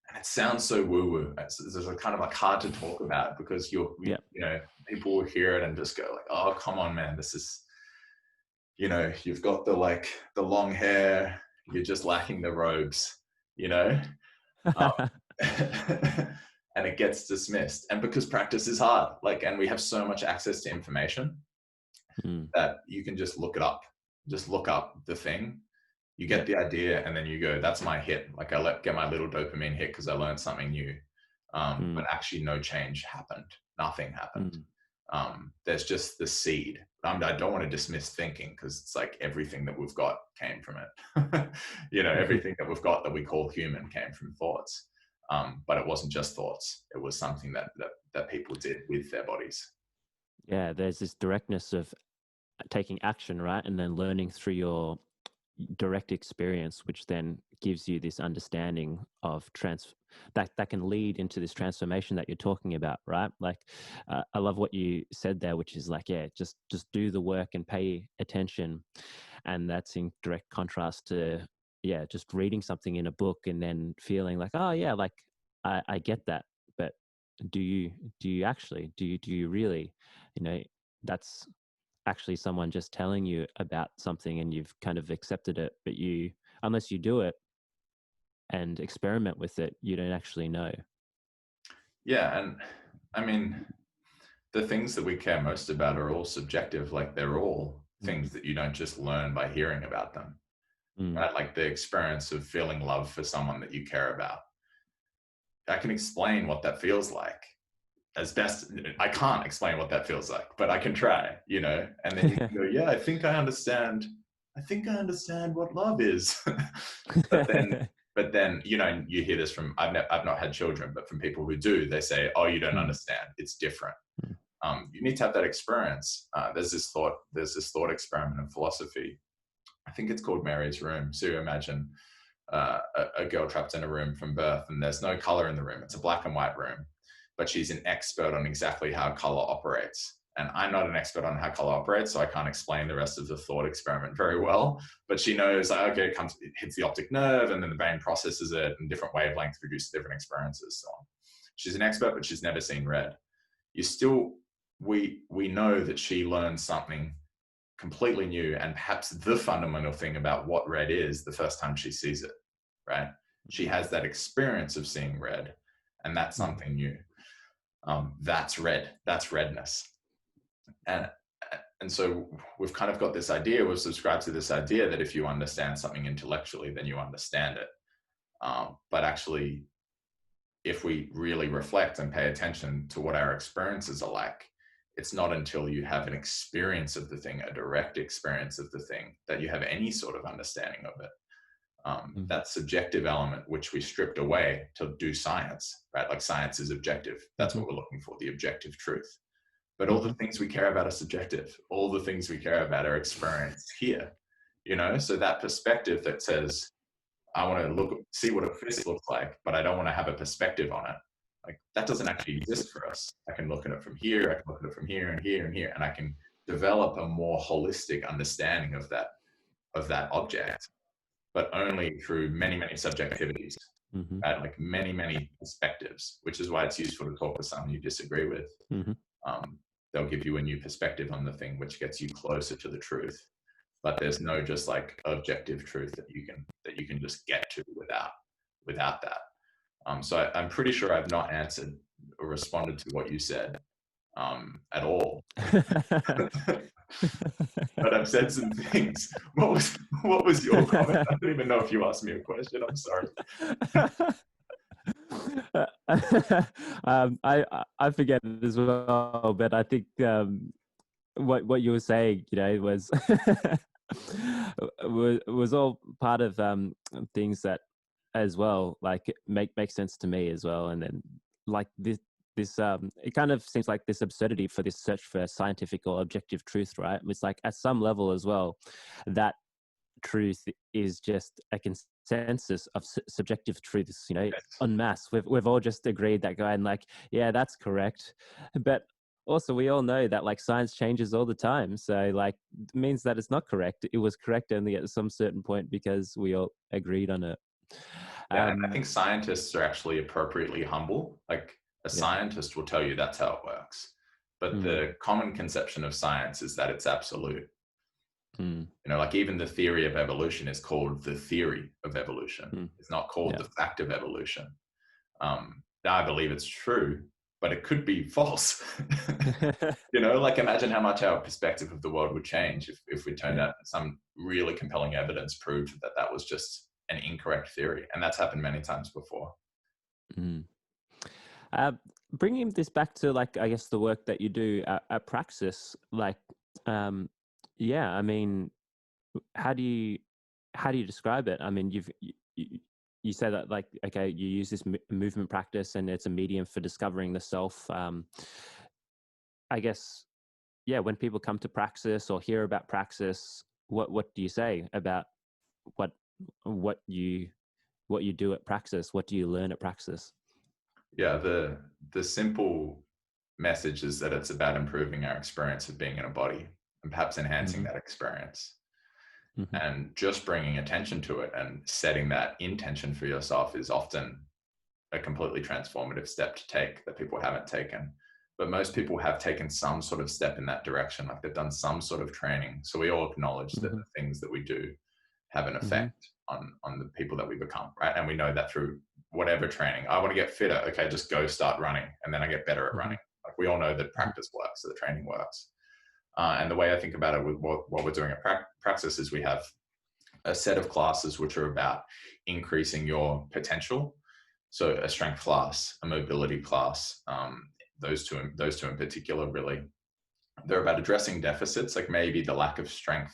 and it sounds so woo-woo. It's kind of like hard to talk about because people will hear it and just go like, oh, come on, man, this is, you've got the long hair, you're just lacking the robes, and it gets dismissed. And because practice is hard, and we have so much access to information that you can just look it up, just look up the thing, you get the idea, and then you go, that's my hit. Like I get my little dopamine hit because I learned something new. But actually no change happened. Nothing happened. There's just the seed. I don't want to dismiss thinking because it's like everything that we've got came from it. Everything that we've got that we call human came from thoughts. But it wasn't just thoughts. It was something that people did with their bodies. Yeah, there's this directness of taking action, right? And then learning through your direct experience, which then gives you this understanding of that can lead into this transformation that you're talking about, right? Like, I love what you said there, which is like, yeah, just do the work and pay attention. And that's in direct contrast to, just reading something in a book and then feeling like, oh yeah, like I get that. But do you really, that's actually someone just telling you about something and you've kind of accepted it, but unless you do it and experiment with it, you don't actually know. Yeah. And I mean, the things that we care most about are all subjective. Like they're all things that you don't just learn by hearing about them, right? Like the experience of feeling love for someone that you care about. I can explain what that feels like as best. I can't explain what that feels like, but I can try, and then you can go, yeah, I think I understand what love is. but then you hear this from, I've not had children, but from people who do, they say, oh, you don't understand, it's different. You need to have that experience. There's this thought experiment in philosophy. I think it's called Mary's Room. So you imagine a girl trapped in a room from birth and there's no color in the room. It's a black and white room, but she's an expert on exactly how color operates. And I'm not an expert on how color operates, so I can't explain the rest of the thought experiment very well. But she knows, like, okay, it hits the optic nerve, and then the brain processes it, and different wavelengths produce different experiences, so on. She's an expert, but she's never seen red. We know that she learned something completely new, and perhaps the fundamental thing about what red is the first time she sees it, right? She has that experience of seeing red, and that's something new. That's red. That's redness. And so we've kind of got this idea, we've subscribed to this idea that if you understand something intellectually, then you understand it. But actually, if we really reflect and pay attention to what our experiences are like, it's not until you have an experience of the thing, a direct experience of the thing, that you have any sort of understanding of it. That subjective element, which we stripped away to do science, right? Like science is objective. That's what we're looking for, the objective truth. But all the things we care about are subjective. All the things we care about are experienced here, So that perspective that says, I want to see what a fist looks like, but I don't want to have a perspective on it. Like that doesn't actually exist for us. I can look at it from here, I can look at it from here and here and here, and I can develop a more holistic understanding of that object, but only through many, many subjectivities, right? Like many, many perspectives, which is why it's useful to talk with someone you disagree with. They'll give you a new perspective on the thing, which gets you closer to the truth. But there's no just like objective truth that you can just get to without that. So I'm pretty sure I've not answered or responded to what you said at all. But I've said some things. What was your comment? I don't even know if you asked me a question. I'm sorry. I forget it as well, but I think what you were saying, was all part of things that as well, like make sense to me as well. And then like this it kind of seems like this absurdity for this search for scientific or objective truth, right? It's like at some level as well, that truth is just a consensus of subjective truths, en masse. We've all just agreed that guy, and like, yeah, that's correct. But also we all know that like science changes all the time. So like it means that it's not correct. It was correct only at some certain point because we all agreed on it. Yeah, and I think scientists are actually appropriately humble. Like a scientist will tell you that's how it works. But the common conception of science is that it's absolute. Like even the theory of evolution is called the theory of evolution. It's not called the fact of evolution. I believe it's true, but it could be false. Like imagine how much our perspective of the world would change if we turned out some really compelling evidence proved that was just an incorrect theory. And that's happened many times before. Bringing this back to like, I guess the work that you do at Praksis, like, I mean, how do you describe it? I mean, you say that like, okay, you use this movement practice and it's a medium for discovering the self. I guess, when people come to Praksis or hear about Praksis, what do you say about what you do at Praksis? What do you learn at Praksis? Yeah, the simple message is that it's about improving our experience of being in a body and perhaps enhancing that experience. And just bringing attention to it and setting that intention for yourself is often a completely transformative step to take that people haven't taken. But most people have taken some sort of step in that direction, like they've done some sort of training. So we all acknowledge that the things that we do have an effect on the people that we become, right? And we know that through whatever training. I want to get fitter. Okay, just go start running. And then I get better at running. Like we all know that practice works, so the training works. And the way I think about it with what we're doing at Praksis is we have a set of classes which are about increasing your potential. So a strength class, a mobility class, those two in particular, really, they're about addressing deficits, like maybe the lack of strength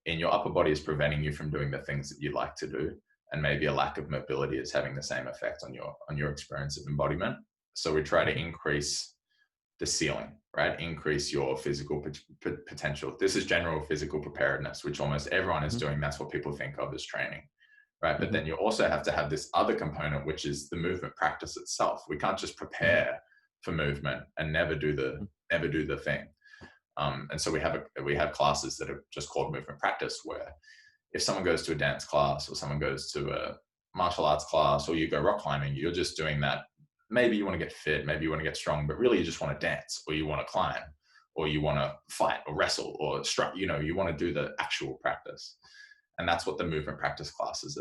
in your upper body is preventing you from doing the things that you like to do, and maybe a lack of mobility is having the same effect on your experience of embodiment. So we try to increase the ceiling, right? Increase your physical potential. This is general physical preparedness, which almost everyone is doing. That's what people think of as training, right? But then you also have to have this other component, which is the movement practice itself. We can't just prepare for movement and never do the thing. And so we have classes that are just called movement practice, where if someone goes to a dance class or someone goes to a martial arts class or you go rock climbing, you're just doing that. Maybe you want to get fit, maybe you want to get strong, but really you just want to dance, or you want to climb, or you want to fight or wrestle or strut, you want to do the actual practice. And that's what the movement practice classes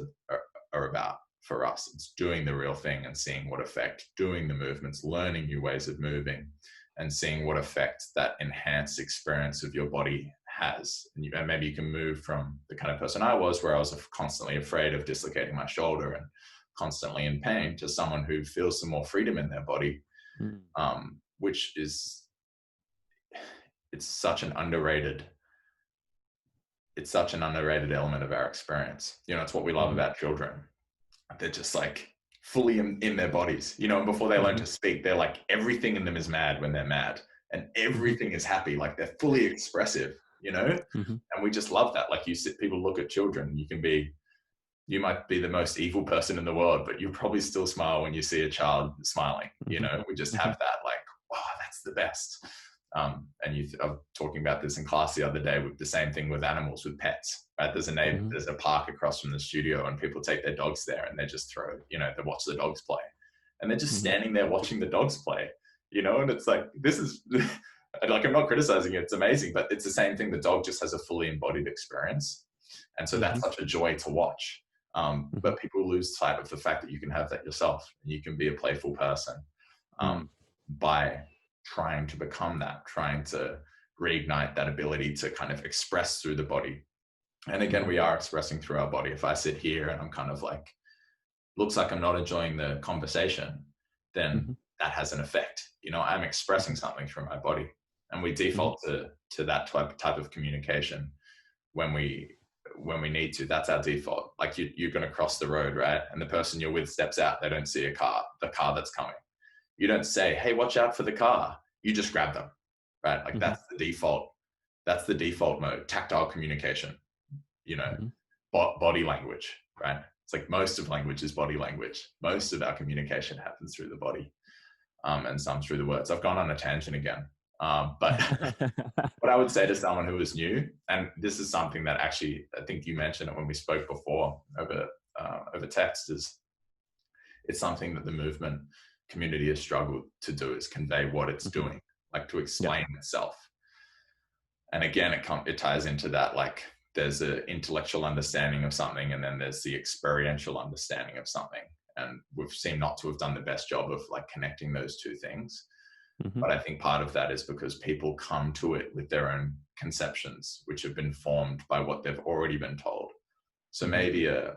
are about for us. It's doing the real thing and seeing what effect doing the movements, learning new ways of moving, and seeing what effect that enhanced experience of your body has. And maybe you can move from the kind of person I was, where I was constantly afraid of dislocating my shoulder and constantly in pain, to someone who feels some more freedom in their body, which is, it's such an underrated element of our experience. You know, it's what we love about children. They're just like fully in their bodies, you know, and before they learn to speak, they're like, everything in them is mad when they're mad, and everything is happy. Like, they're fully expressive, you know, and we just love that. Like, people look at children, you might be the most evil person in the world, but you probably still smile when you see a child smiling. You know, we just have that, like, wow, that's the best. I was talking about this in class the other day with the same thing with animals, with pets, right? There's a park across from the studio, and people take their dogs there, and they just they watch the dogs play, and they're just standing there watching the dogs play, you know, and it's like, this is like, I'm not criticizing it, it's amazing, but it's the same thing. The dog just has a fully embodied experience. And so that's such a joy to watch. But people lose sight of the fact that you can have that yourself, and you can be a playful person by trying to become that, trying to reignite that ability to kind of express through the body. And again, we are expressing through our body. If I sit here and I'm kind of like, looks like I'm not enjoying the conversation, then that has an effect. You know, I'm expressing something through my body, and we default to that type of communication when we need to. That's our default. Like, you're going to cross the road, right? And the person you're with steps out. They don't see the car that's coming. You don't say, hey, watch out for the car. You just grab them, right? Like, that's the default. That's the default mode. Tactile communication, you know, body language, right? It's like, most of language is body language. Most of our communication happens through the body, and some through the words. I've gone on a tangent again. But what I would say to someone who is new, and this is something that actually, I think you mentioned it when we spoke before over text, is it's something that the movement community has struggled to do, is convey what it's doing, like to explain itself. And again, it ties into that, like, there's an intellectual understanding of something, and then there's the experiential understanding of something. And we've seemed not to have done the best job of like connecting those two things. But I think part of that is because people come to it with their own conceptions, which have been formed by what they've already been told. So maybe a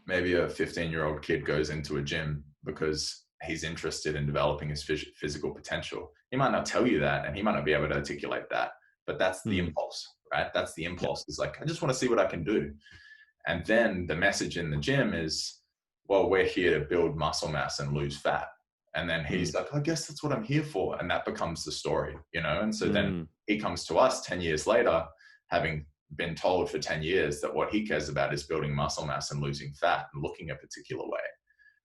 15-year-old kid goes into a gym because he's interested in developing his physical potential. He might not tell you that, and he might not be able to articulate that, but that's the impulse, right? That's the impulse. Is like, I just want to see what I can do. And then the message in the gym is, well, we're here to build muscle mass and lose fat. And then he's like, I guess that's what I'm here for. And that becomes the story, you know? And so then he comes to us 10 years later, having been told for 10 years that what he cares about is building muscle mass and losing fat and looking a particular way.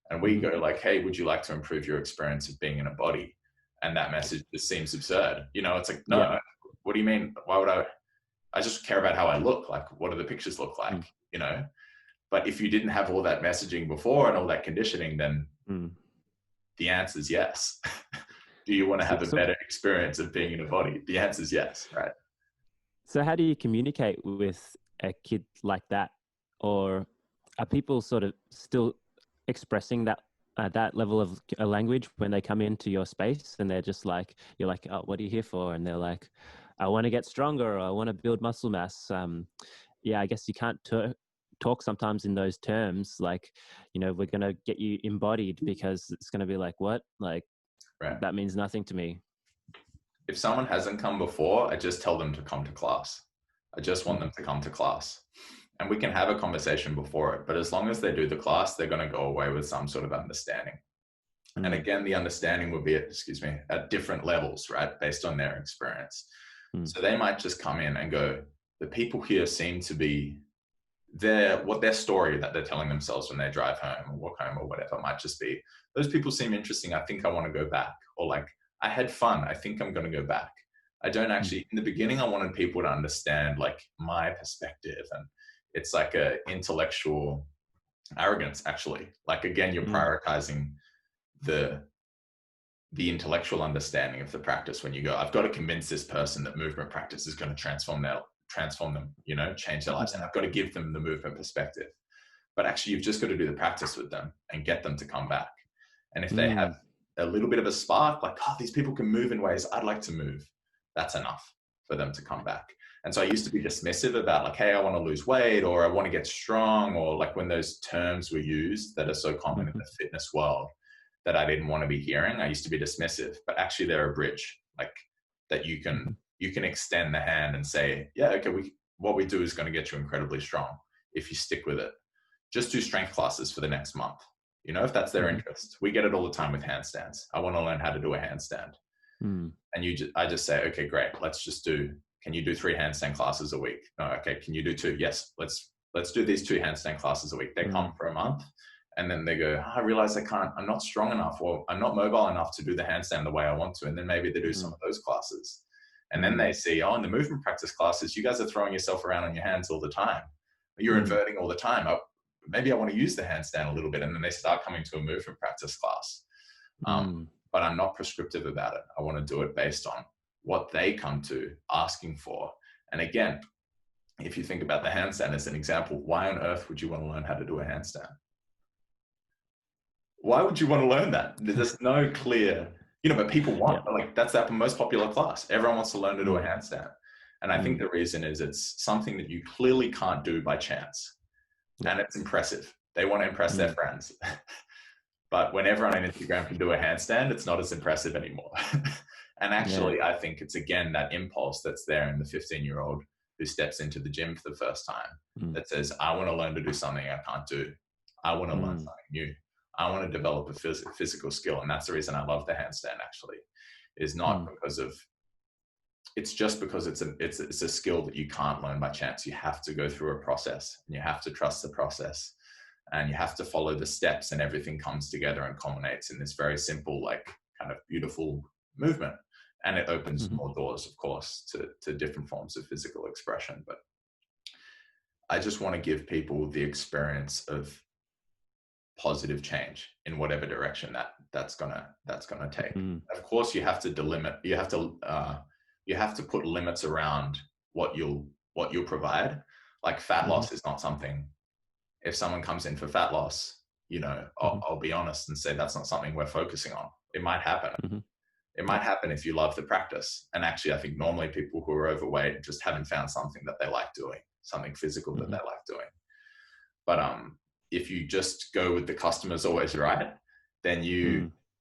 And we go like, hey, would you like to improve your experience of being in a body? And that message just seems absurd. You know, it's like, no, what do you mean? Why would I just care about how I look. Like, what do the pictures look like? You know? But if you didn't have all that messaging before and all that conditioning, then the answer is yes. Do you want to have a better experience of being in a body? The answer is yes, right? So how do you communicate with a kid like that? Or are people sort of still expressing that level of language when they come into your space, and they're just like, you're like, oh, what are you here for? And they're like, I want to get stronger, or I want to build muscle mass. Yeah, I guess you can't talk sometimes in those terms, like, you know, we're going to get you embodied, because it's going to be like, what? Like, that means nothing to me. If someone hasn't come before, I just tell them to come to class. I just want them to come to class. And we can have a conversation before it, but as long as they do the class, they're going to go away with some sort of understanding. And again, the understanding will be at different levels, right? Based on their experience. So they might just come in and go, the people here seem to be their story that they're telling themselves when they drive home or walk home or whatever might just be, those people seem interesting. I think I want to go back. Or like, I had fun. I think I'm going to go back. I don't actually, in the beginning, I wanted people to understand like my perspective, and it's like a intellectual arrogance, actually. Like, again, you're prioritizing the intellectual understanding of the practice when you go, I've got to convince this person that movement practice is going to transform them, you know, change their lives. And I've got to give them the movement perspective. But actually, you've just got to do the practice with them and get them to come back. And if they have a little bit of a spark, like, oh, these people can move in ways I'd like to move, that's enough for them to come back. And so I used to be dismissive about like, hey, I want to lose weight, or I want to get strong, or like when those terms were used that are so common in the fitness world that I didn't want to be hearing, I used to be dismissive. But actually, they're a bridge, like that you can you can extend the hand and say, yeah, okay, what we do is going to get you incredibly strong if you stick with it. Just do strength classes for the next month. You know, if that's their interest. We get it all the time with handstands. I want to learn how to do a handstand. And I just say, okay, great. Can you do 3 handstand classes a week? No, okay. Can you do 2? Yes. Let's do these 2 handstand classes a week. They come for a month and then they go, I realize I'm not strong enough, or I'm not mobile enough to do the handstand the way I want to. And then maybe they do some of those classes. And then they see, in the movement practice classes, you guys are throwing yourself around on your hands all the time. You're inverting all the time. Maybe I want to use the handstand a little bit. And then they start coming to a movement practice class. But I'm not prescriptive about it. I want to do it based on what they come to asking for. And again, if you think about the handstand as an example, why on earth would you want to learn how to do a handstand? Why would you want to learn that? There's no clear, but people want, that's the most popular class. Everyone wants to learn to do a handstand. And I think the reason is it's something that you clearly can't do by chance. And it's impressive. They want to impress their friends. But when everyone on Instagram can do a handstand, it's not as impressive anymore. And actually, I think it's, again, that impulse that's there in the 15-year-old who steps into the gym for the first time that says, I want to learn to do something I can't do. I want to learn something new. I want to develop a physical skill. And that's the reason I love the handstand, actually, is not because of, it's just because it's a skill that you can't learn by chance. You have to go through a process, and you have to trust the process, and you have to follow the steps, and everything comes together and culminates in this very simple, kind of beautiful movement. And it opens more doors, of course, to different forms of physical expression. But I just want to give people the experience of positive change in whatever direction that's gonna take. Of course, you have to delimit. You have to put limits around what you'll provide. Like fat loss is not something. If someone comes in for fat loss, I'll be honest and say that's not something we're focusing on. It might happen. It might happen if you love the practice. And actually, I think normally people who are overweight just haven't found something that they like doing, something physical that they like doing. But if you just go with the customer's always right, then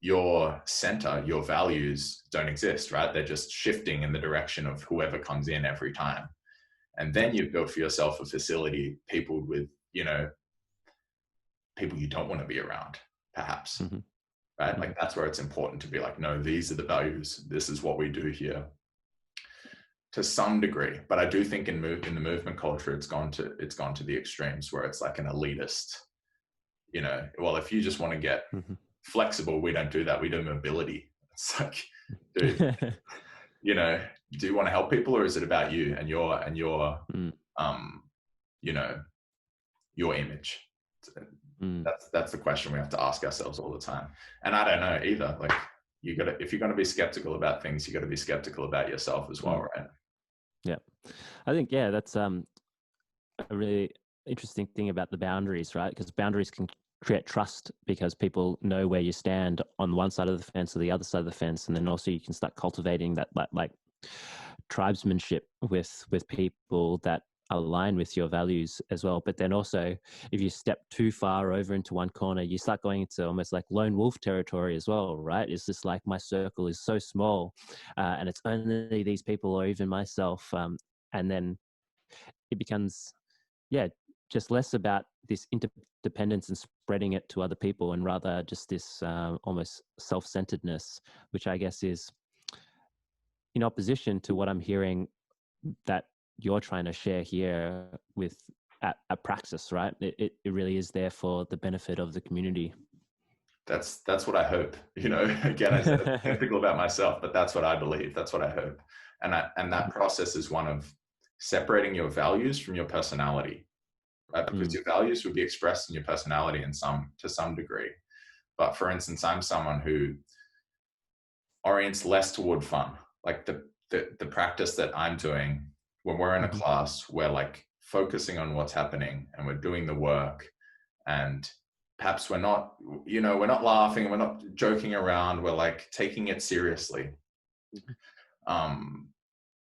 your center, your values don't exist, right? They're just shifting in the direction of whoever comes in every time. And then you've built for yourself a facility, people with, people you don't want to be around, perhaps. Right? Like that's where it's important to be like, no, these are the values. This is what we do here to some degree. But I do think in the movement culture, it's gone to the extremes where it's like an elitist, well, if you just want to get flexible, we don't do that. We do mobility. It's like, dude, do you want to help people, or is it about you and your image? That's the question we have to ask ourselves all the time. And I don't know either. Like if you're going to be skeptical about things, you got to be skeptical about yourself as well, right? Yeah, I think that's a really interesting thing about the boundaries, right? Because boundaries can create trust because people know where you stand on one side of the fence or the other side of the fence, and then also you can start cultivating that like tribesmanship with people that align with your values as well. But then also, if you step too far over into one corner, you start going into almost like lone wolf territory as well, right? It's just like my circle is so small, and it's only these people or even myself, and then it becomes just less about this interdependence and spreading it to other people, and rather just this almost self-centeredness, which I guess is in opposition to what I'm hearing that you're trying to share here with at Praksis, right? It really is there for the benefit of the community. That's what I hope. Again, I said skeptical about myself, but that's what I believe. That's what I hope. And that process is one of separating your values from your personality, right? Because your values would be expressed in your personality to some degree. But for instance, I'm someone who orients less toward fun. Like the practice that I'm doing, when we're in a class, we're like focusing on what's happening and we're doing the work, and perhaps we're not laughing, we're not joking around, we're like taking it seriously.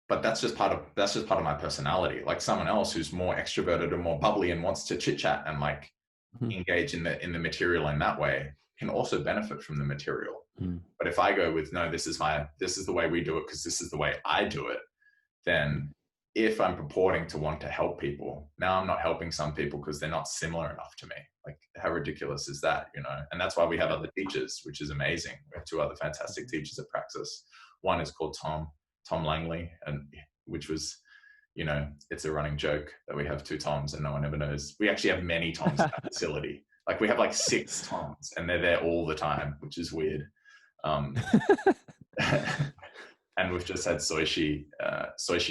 But that's just part of my personality. Like someone else who's more extroverted and more bubbly and wants to chit chat and like engage in the material in that way can also benefit from the material. But if I go with, no, this is the way we do it because this is the way I do it, then if I'm purporting to want to help people, now I'm not helping some people because they're not similar enough to me. Like, how ridiculous is that, you know? And that's why we have other teachers, which is amazing. We have 2 other fantastic teachers at Praxis. One is called Tom Langley, and which was, you know, it's a running joke that we have 2 Toms and no one ever knows. We actually have many Toms in that facility. Like, we have like 6 Toms and they're there all the time, which is weird. And we've just had Soishi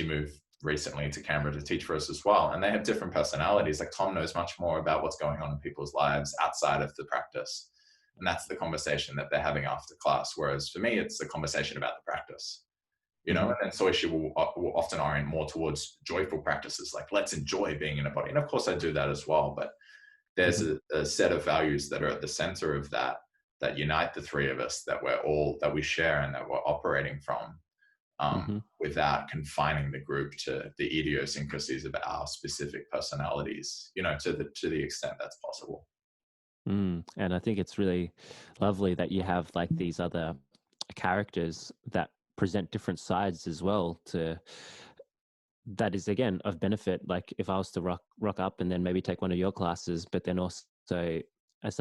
move recently to Canberra to teach for us as well. And they have different personalities. Like, Tom knows much more about what's going on in people's lives outside of the practice. And that's the conversation that they're having after class. Whereas for me, it's a conversation about the practice, you know, and then Soishi will often orient more towards joyful practices. Like, let's enjoy being in a body. And of course I do that as well, but there's a set of values that are at the center of that unite the 3 of us, that we share and that we're operating from. Without confining the group to the idiosyncrasies of our specific personalities, you know, to the extent that's possible. And I think it's really lovely that you have like these other characters that present different sides as well that is, again, of benefit. Like, if I was to rock up and then maybe take one of your classes, but then also as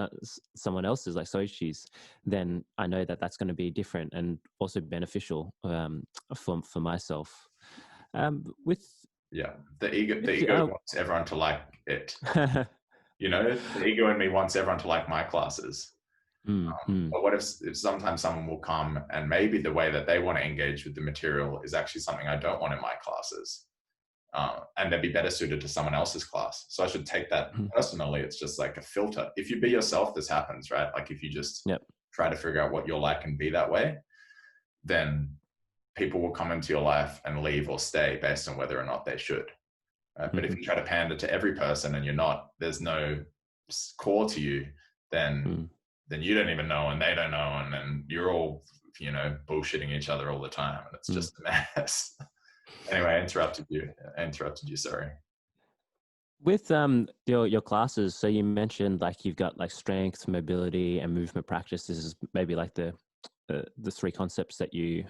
someone else's, like Soichi's, then I know that that's going to be different and also beneficial for myself. The ego wants everyone to like it. You know, the ego in me wants everyone to like my classes. But what if sometimes someone will come and maybe the way that they want to engage with the material is actually something I don't want in my classes. And they'd be better suited to someone else's class. So I should take that personally. It's just like a filter. If you be yourself, this happens, right? Like, if you just try to figure out what you're like and be that way, then people will come into your life and leave or stay based on whether or not they should. Right? But if you try to pander to every person and there's no core to you, then you don't even know and they don't know. And then you're all, you know, bullshitting each other all the time. And it's just a mess. Anyway, I interrupted you. Sorry. With your classes, so you mentioned like you've got like strength, mobility, and movement practice. This is maybe like the 3 concepts that you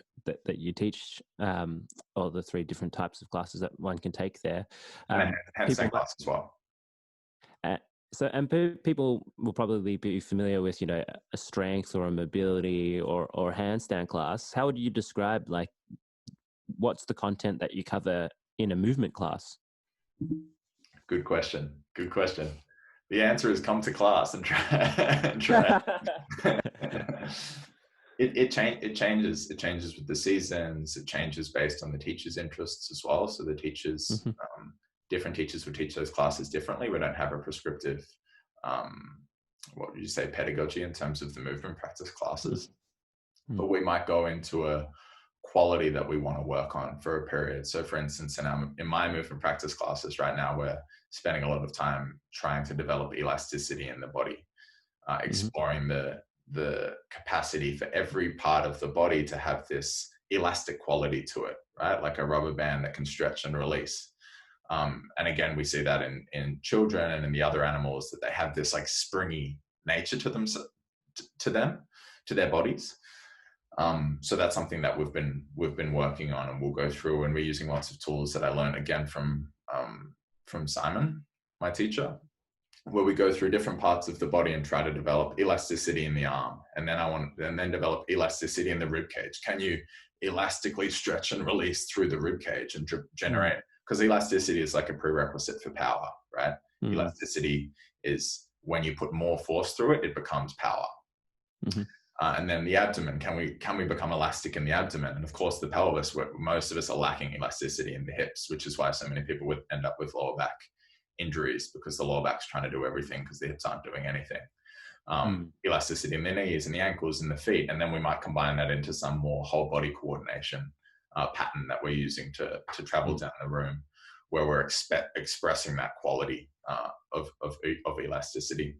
teach, or the 3 different types of classes that one can take there. And handstand class as well. People will probably be familiar with, you know, a strength or a mobility or handstand class. How would you describe, like, what's the content that you cover in a movement class? Good question. The answer is come to class and try. It changes with the seasons. It changes based on the teacher's interests as well. So the teachers, different teachers will teach those classes differently. We don't have a prescriptive, what would you say, pedagogy in terms of the movement practice classes, but we might go into a quality that we want to work on for a period. So for instance, in my movement practice classes right now, we're spending a lot of time trying to develop elasticity in the body, exploring the capacity for every part of the body to have this elastic quality to it, right? Like a rubber band that can stretch and release. And again, we see that in children and in the other animals, that they have this like springy nature to them, to their bodies. So that's something that we've been working on, and we'll go through, and we're using lots of tools that I learned again from Simon, my teacher, where we go through different parts of the body and try to develop elasticity in the arm, and then develop elasticity in the rib cage. Can you elastically stretch and release through the rib cage and generate? Because elasticity is like a prerequisite for power, right? Elasticity is when you put more force through it, it becomes power. And then the abdomen, can we become elastic in the abdomen? And of course the pelvis, where most of us are lacking elasticity in the hips, which is why so many people would end up with lower back injuries, because the lower back's trying to do everything because the hips aren't doing anything. Elasticity in the knees and the ankles and the feet. And then we might combine that into some more whole body coordination pattern that we're using to travel down the room, where we're expressing that quality of elasticity.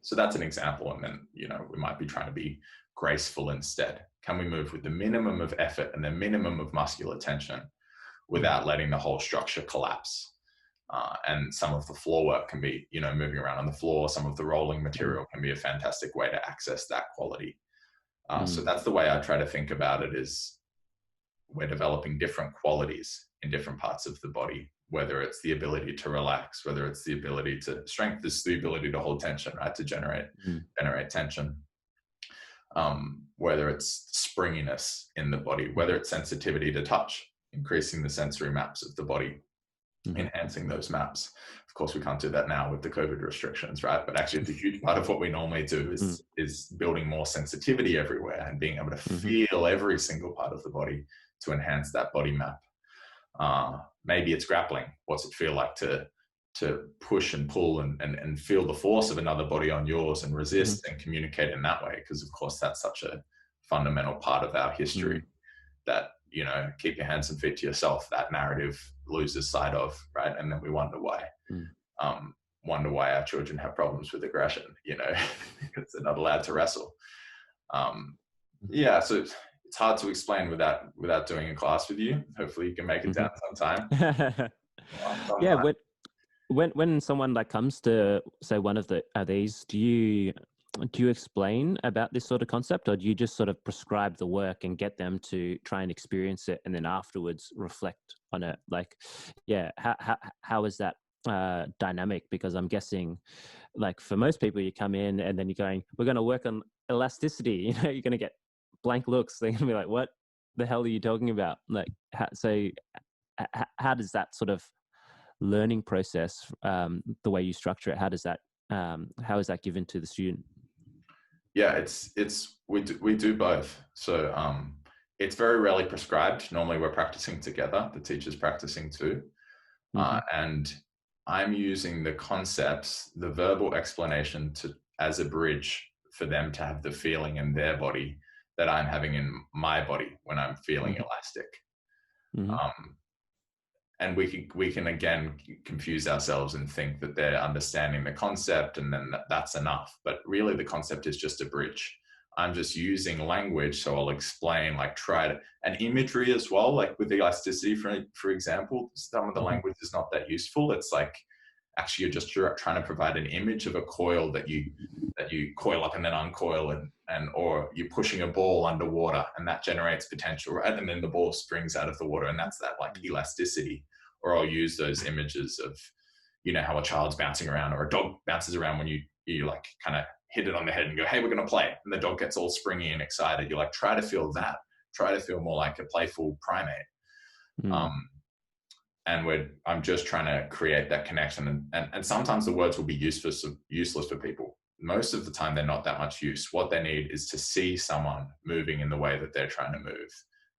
So that's an example. And then, you know, we might be trying to be graceful instead. Can we move with the minimum of effort and the minimum of muscular tension without letting the whole structure collapse? And some of the floor work can be, you know, moving around on the floor. Some of the rolling material can be a fantastic way to access that quality. So that's the way I try to think about it, is we're developing different qualities in different parts of the body, whether it's the ability to relax, whether it's the ability to strength, is the ability to hold tension, right? To generate tension. Whether it's springiness in the body, whether it's sensitivity to touch, increasing the sensory maps of the body, enhancing those maps. Of course, we can't do that now with the COVID restrictions, right? But actually, it's a huge part of what we normally do is building more sensitivity everywhere and being able to feel every single part of the body to enhance that body map. Maybe it's grappling. What's it feel like to push and pull and feel the force of another body on yours and resist and communicate in that way? Because of course, that's such a fundamental part of our history that, you know, keep your hands and feet to yourself, that narrative loses sight of, right? And then we wonder why. Wonder why our children have problems with aggression, you know, because they're not allowed to wrestle. Yeah, so it's hard to explain without doing a class with you. Hopefully you can make it down sometime. Yeah, when someone like comes to say one of these, do you explain about this sort of concept, or do you just sort of prescribe the work and get them to try and experience it and then afterwards reflect on it? Like, yeah, how is that dynamic? Because I'm guessing, like, for most people, you come in and then you're going, we're going to work on elasticity. You know, you're going to get blank looks. They're going to be like, what the hell are you talking about? Like, how does that sort of learning process, the way you structure it, how is that given to the student? Yeah, we do both. So it's very rarely prescribed. Normally we're practicing together. The teacher's practicing too. And I'm using the concepts, the verbal explanation as a bridge for them to have the feeling in their body that I'm having in my body when I'm feeling elastic. And we can again confuse ourselves and think that they're understanding the concept and then that's enough. But really the concept is just a bridge. I'm just using language. So I'll explain, like and imagery as well, like with elasticity, for example, some of the language is not that useful. It's like, actually you're trying to provide an image of a coil that you coil up and then uncoil or you're pushing a ball underwater and that generates potential, right? And then the ball springs out of the water and that's that like elasticity. Or I'll use those images of, you know, how a child's bouncing around or a dog bounces around when you like kind of hit it on the head and go, hey, we're going to play. And the dog gets all springy and excited. You're like, try to feel that. Try to feel more like a playful primate. And I'm just trying to create that connection. And sometimes the words will be useless for people. Most of the time, they're not that much use. What they need is to see someone moving in the way that they're trying to move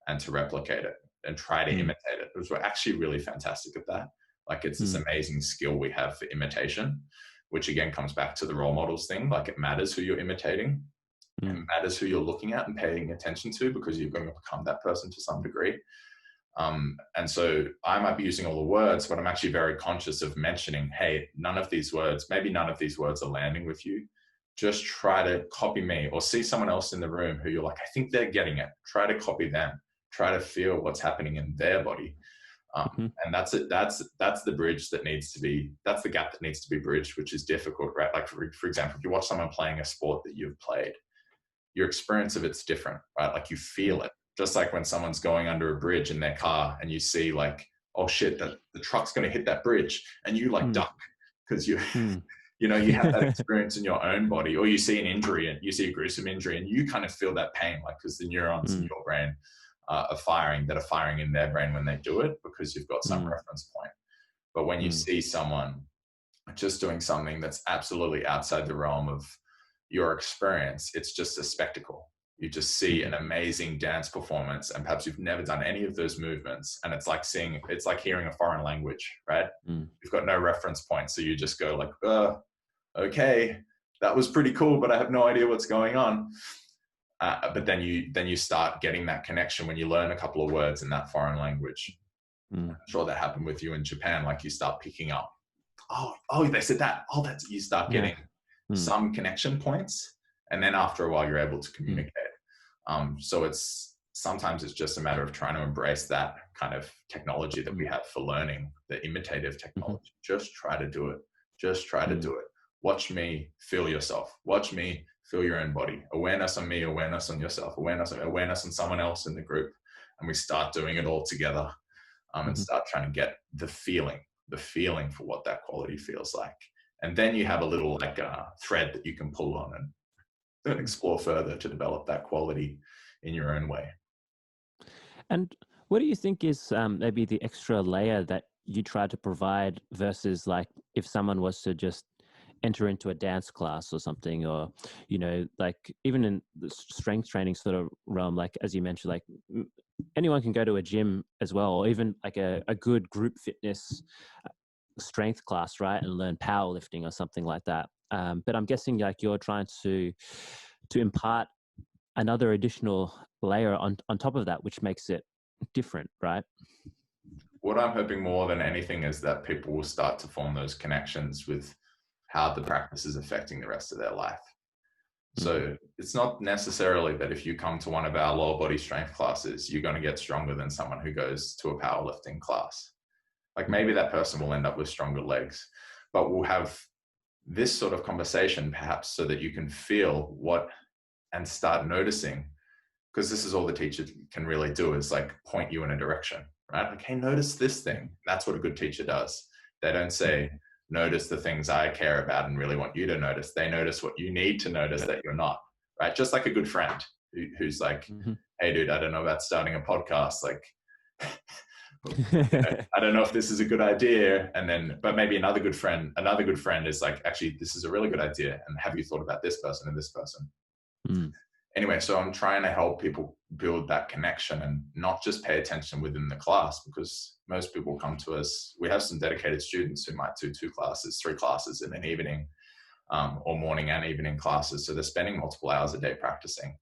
and to replicate it and try to imitate it. Because we're actually really fantastic at that. Like it's this amazing skill we have for imitation, which again comes back to the role models thing. Like it matters who you're imitating. It matters who you're looking at and paying attention to because you're going to become that person to some degree. And so I might be using all the words, but I'm actually very conscious of mentioning, hey, maybe none of these words are landing with you. Just try to copy me or see someone else in the room who you're like, I think they're getting it. Try to copy them. Try to feel what's happening in their body. And that's it. That's the bridge that's the gap that needs to be bridged, which is difficult, right? Like for example, if you watch someone playing a sport that you've played, your experience of it's different, right? Like you feel it. Just like when someone's going under a bridge in their car and you see like, oh shit, the truck's going to hit that bridge and you like duck because you know, you have that experience in your own body, or you see an injury and you see a gruesome injury and you kind of feel that pain, like because the neurons in your brain are firing in their brain when they do it because you've got some reference point. But when you see someone just doing something that's absolutely outside the realm of your experience, it's just a spectacle. You just see an amazing dance performance and perhaps you've never done any of those movements. And it's like hearing a foreign language, right? You've got no reference point. So you just go like, okay, that was pretty cool, but I have no idea what's going on. But then you start getting that connection when you learn a couple of words in that foreign language. I'm sure that happened with you in Japan. Like you start picking up, oh, they said that. Oh, you start getting some connection points. And then after a while, you're able to communicate. So sometimes it's just a matter of trying to embrace that kind of technology that we have for learning, the imitative technology. Just try to do it. Just try to do it. Watch me, feel yourself. Watch me, feel your own body. Awareness on me, awareness on yourself, awareness on someone else in the group. and we start doing it all together, and start trying to get the feeling for what that quality feels like. And then you have a little like thread that you can pull on and then explore further to develop that quality in your own way. And what do you think is maybe the extra layer that you try to provide versus like if someone was to just enter into a dance class or something, or, you know, like even in the strength training sort of realm, like as you mentioned, like anyone can go to a gym as well, or even like a good group fitness strength class, right? And learn powerlifting or something like that. But I'm guessing like you're trying to impart another additional layer on top of that, which makes it different, right? What I'm hoping more than anything is that people will start to form those connections with how the practice is affecting the rest of their life. So it's not necessarily that if you come to one of our lower body strength classes, you're going to get stronger than someone who goes to a powerlifting class. Like maybe that person will end up with stronger legs, but we'll have this sort of conversation perhaps so that you can feel what and start noticing, because this is all the teacher can really do is like point you in a direction, right? Like, hey, notice this thing. That's what a good teacher does. They don't say, notice the things I care about and really want you to notice. They notice what you need to notice that you're not, right? Just like a good friend who's like, hey, dude, I don't know about starting a podcast. Like, I don't know if this is a good idea. And then, but maybe another good friend is like, actually, this is a really good idea. And have you thought about this person and this person? Anyway, so I'm trying to help people build that connection and not just pay attention within the class, because most people come to us. We have some dedicated students who might do 2 classes, 3 classes in an evening, or morning and evening classes. So they're spending multiple hours a day practicing,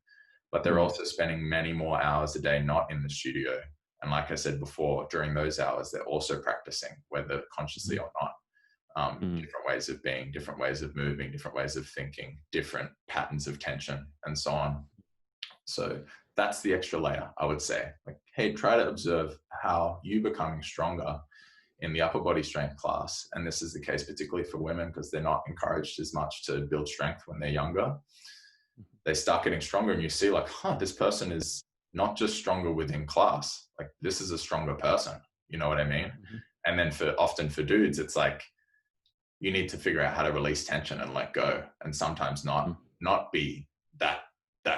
but they're also spending many more hours a day not in the studio. And like I said before, during those hours, they're also practicing, whether consciously or not. Different ways of being, different ways of moving, different ways of thinking, different patterns of tension, and so on. So that's the extra layer, I would say. Like, hey, try to observe how you becoming stronger in the upper body strength class. And this is the case particularly for women, because they're not encouraged as much to build strength when they're younger. They start getting stronger and you see like, this person is not just stronger within class. Like, this is a stronger person. You know what I mean? And then often for dudes, it's like, you need to figure out how to release tension and let go. And sometimes not be that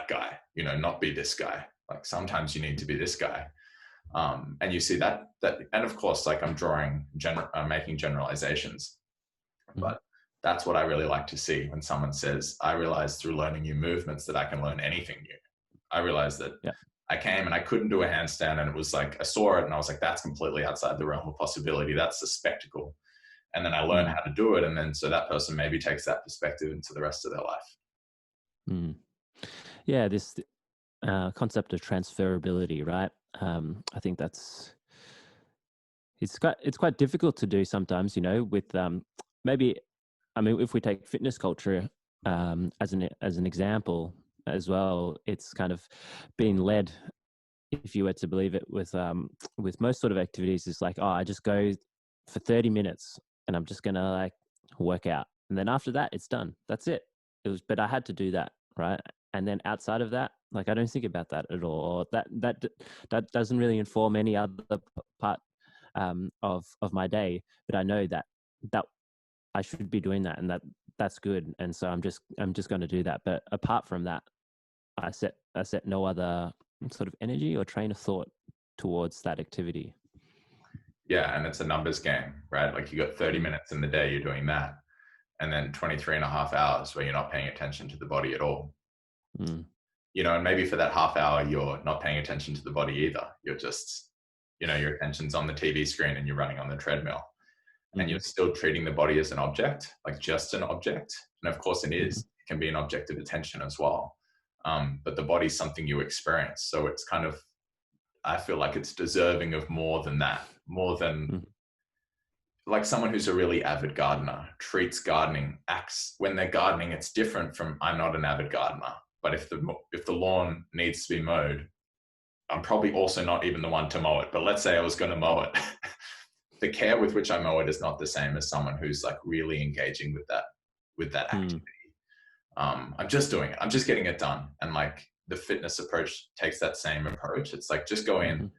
guy, you know, not be this guy. Like sometimes you need to be this guy. And you see that, and of course, like I'm making generalizations, but that's what I really like to see when someone says, I realized through learning new movements that I can learn anything new. I realized that I came and I couldn't do a handstand, and it was like, I saw it and I was like, that's completely outside the realm of possibility. That's a spectacle. And then I learned how to do it. And then so that person maybe takes that perspective into the rest of their life. Yeah, this concept of transferability, right? I think it's quite difficult to do sometimes, you know, with maybe, I mean, if we take fitness culture as an example as well, it's kind of being led, if you were to believe it, with most sort of activities, is like, I just go for 30 minutes and I'm just gonna like work out, and then after that it's done. That's it. But I had to do that, right? And then outside of that, like I don't think about that at all. Or that doesn't really inform any other part of my day. But I know that I should be doing that, and that's good. And so I'm just going to do that. But apart from that, I set no other sort of energy or train of thought towards that activity. Yeah, and it's a numbers game, right? Like you got 30 minutes in the day, you're doing that. And then 23 and a half hours where you're not paying attention to the body at all. You know, and maybe for that half hour, you're not paying attention to the body either. You're just, you know, your attention's on the TV screen and you're running on the treadmill. And you're still treating the body as an object, like just an object. And of course it is. It can be an object of attention as well. But the body's something you experience. So it's kind of, I feel like it's deserving of more than that, more than like someone who's a really avid gardener treats gardening, acts when they're gardening, it's different from I'm not an avid gardener. But if the lawn needs to be mowed, I'm probably also not even the one to mow it. But let's say I was going to mow it. The care with which I mow it is not the same as someone who's like really engaging with that activity. I'm just doing it. I'm just getting it done. And like the fitness approach takes that same approach. It's like, just go in,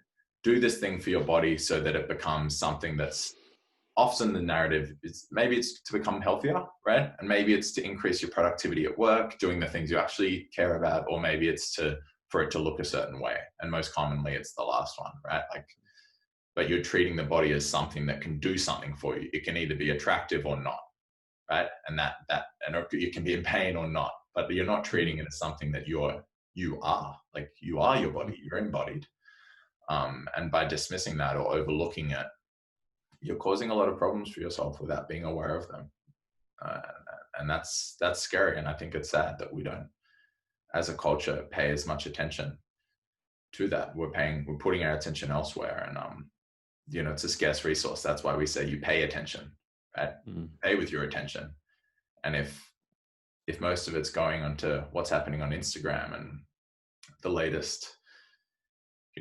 Mm-hmm. do this thing for your body so that it becomes something that's, often the narrative is, maybe it's to become healthier, right? And maybe it's to increase your productivity at work, doing the things you actually care about, or maybe it's for it to look a certain way. And most commonly it's the last one, right? Like, but you're treating the body as something that can do something for you. It can either be attractive or not, right? And and it can be in pain or not, but you're not treating it as something that you are. Like, you are your body, you're embodied. And by dismissing that or overlooking it, you're causing a lot of problems for yourself without being aware of them. And that's scary. And I think it's sad that we don't, as a culture, pay as much attention to that. We're putting our attention elsewhere. And, it's a scarce resource. That's why we say you pay attention, right? Pay with your attention. And if most of it's going onto what's happening on Instagram and the latest,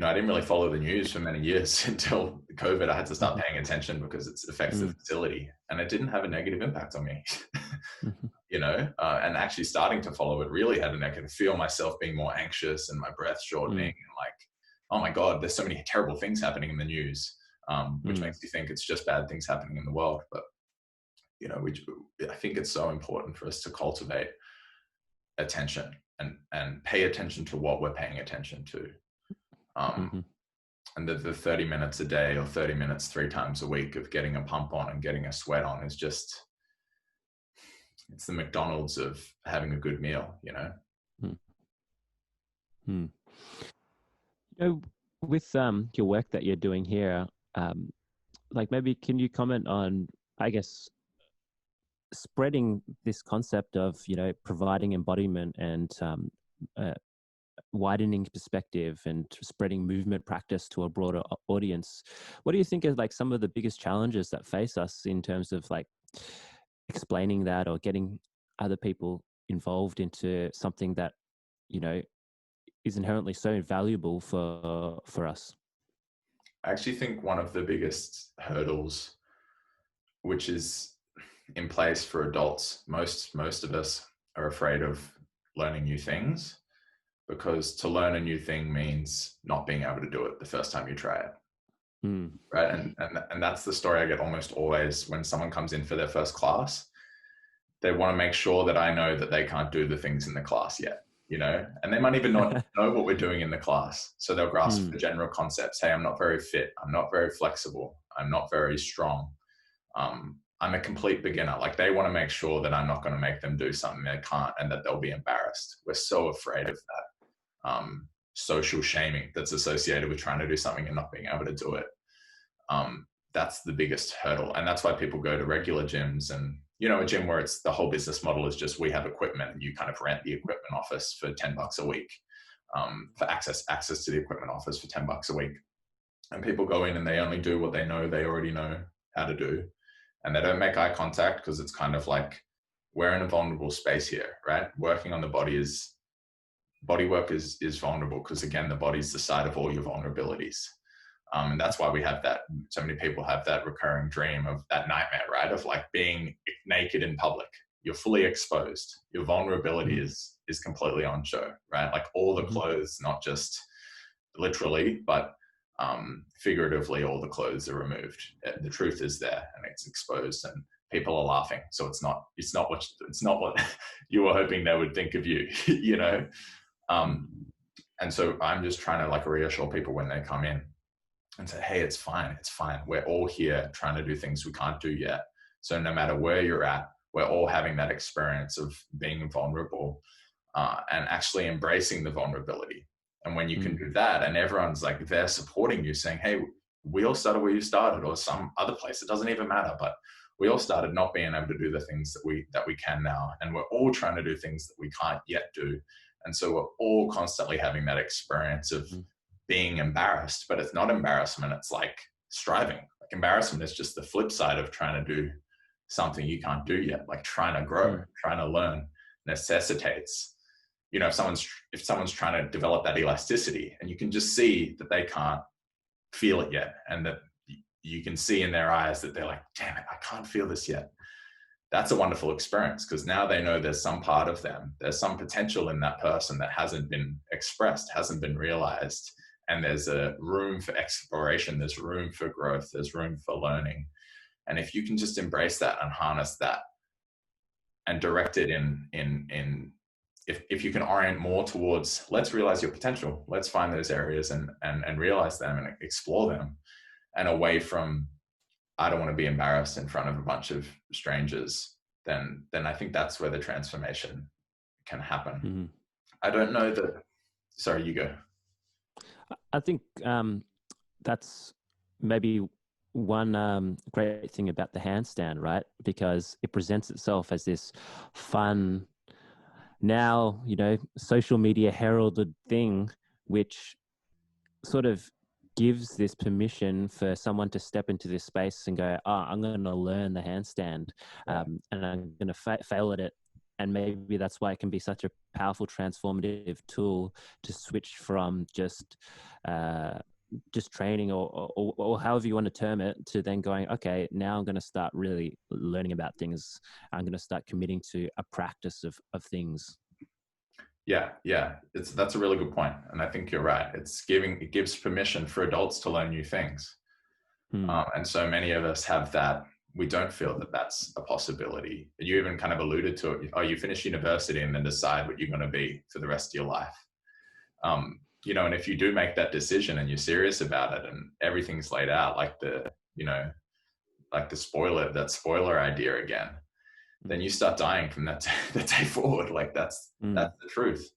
I didn't really follow the news for many years until COVID. I had to start paying attention because it affects the facility, and it didn't have a negative impact on me. And actually starting to follow it really had a negative. Feel myself being more anxious and my breath shortening, and like, oh my God, there's so many terrible things happening in the news, which makes you think it's just bad things happening in the world. But I think it's so important for us to cultivate attention and pay attention to what we're paying attention to. And the 30 minutes a day or 30 minutes 3 times a week of getting a pump on and getting a sweat on is just, it's the McDonald's of having a good meal, With your work that you're doing here, like, maybe can you comment on, I guess, spreading this concept of, providing embodiment and widening perspective and spreading movement practice to a broader audience? What do you think is like some of the biggest challenges that face us in terms of like explaining that or getting other people involved into something that, is inherently so valuable for us? I actually think one of the biggest hurdles, which is in place for adults, most of us are afraid of learning new things, because to learn a new thing means not being able to do it the first time you try it. Right. And that's the story I get almost always when someone comes in for their first class. They want to make sure that I know that they can't do the things in the class yet, and they might even not know what we're doing in the class. So they'll grasp the general concepts. Hey, I'm not very fit. I'm not very flexible. I'm not very strong. I'm a complete beginner. Like, they want to make sure that I'm not going to make them do something they can't and that they'll be embarrassed. We're so afraid of that. Social shaming that's associated with trying to do something and not being able to do it. That's the biggest hurdle. And that's why people go to regular gyms, and, a gym where it's the whole business model is just, we have equipment and you kind of rent the equipment office for $10 a week, for access to the equipment office for $10 a week. And people go in and they only do what they already know how to do. And they don't make eye contact, because it's kind of like, we're in a vulnerable space here, right? Working on the body work is vulnerable, because again, the body's the site of all your vulnerabilities. And that's why we have that. So many people have that recurring dream of that nightmare, right? Of like being naked in public. You're fully exposed. Your vulnerability is completely on show, right? Like, all the clothes, not just literally, but figuratively, all the clothes are removed. The truth is there and it's exposed, and people are laughing. So it's not what you were hoping they would think of you, and so I'm just trying to like reassure people when they come in and say, hey, it's fine. We're all here trying to do things we can't do yet. So no matter where you're at, we're all having that experience of being vulnerable, and actually embracing the vulnerability. And when you can do that, and everyone's like, they're supporting you, saying, hey, we all started where you started, or some other place, it doesn't even matter, but we all started not being able to do the things that we can now. And we're all trying to do things that we can't yet do. And so we're all constantly having that experience of being embarrassed, but it's not embarrassment. It's like striving. Like, embarrassment is just the flip side of trying to do something you can't do yet. Like, trying to grow, trying to learn necessitates, if someone's trying to develop that elasticity, and you can just see that they can't feel it yet, and that you can see in their eyes that they're like, damn it, I can't feel this yet. that's a wonderful experience, because now they know there's some part of them, there's some potential in that person that hasn't been expressed, hasn't been realized. And there's a room for exploration, there's room for growth, there's room for learning. And if you can just embrace that and harness that and direct it if you can orient more towards, let's realize your potential, let's find those areas and realize them and explore them, and away from, I don't want to be embarrassed in front of a bunch of strangers, then I think that's where the transformation can happen. Mm-hmm. I don't know that. Sorry, you go. I think that's maybe one great thing about the handstand, right? Because it presents itself as this fun, now, social media heralded thing, which sort of gives this permission for someone to step into this space and go, oh, I'm going to learn the handstand, and I'm going to fail at it. And maybe that's why it can be such a powerful transformative tool to switch from just training or however you want to term it, to then going, okay, now I'm going to start really learning about things. I'm going to start committing to a practice of things. Yeah. That's a really good point. And I think you're right. It gives permission for adults to learn new things. And so many of us have that. We don't feel that that's a possibility. You even kind of alluded to it. Oh, you finish university and then decide what you're going to be for the rest of your life. And if you do make that decision and you're serious about it and everything's laid out, like the spoiler idea again, then you start dying from that the day forward. Like that's the truth.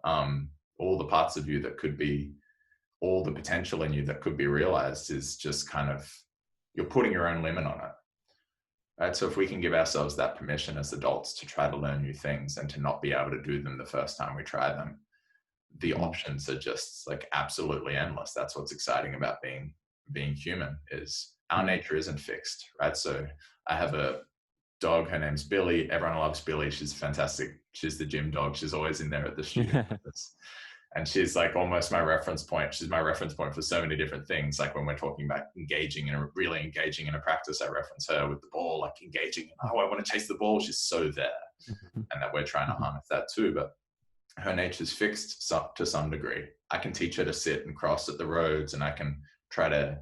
All the parts of you that could be, all the potential in you that could be realized is just kind of, you're putting your own limit on it. Right? So if we can give ourselves that permission as adults to try to learn new things and to not be able to do them the first time we try them, the options are just like absolutely endless. That's what's exciting about being human, is our nature isn't fixed, right? So I have a dog, her name's Billy. Everyone loves Billy. She's fantastic. She's the gym dog. She's always in there at the studio. And she's like almost my reference point. She's my reference point for so many different things. Like when we're talking about really engaging in a practice, I reference her with the ball, like engaging. Oh, I want to chase the ball. She's so there. And that we're trying to harness that too. But her nature's fixed to some degree. I can teach her to sit and cross at the roads, and I can try to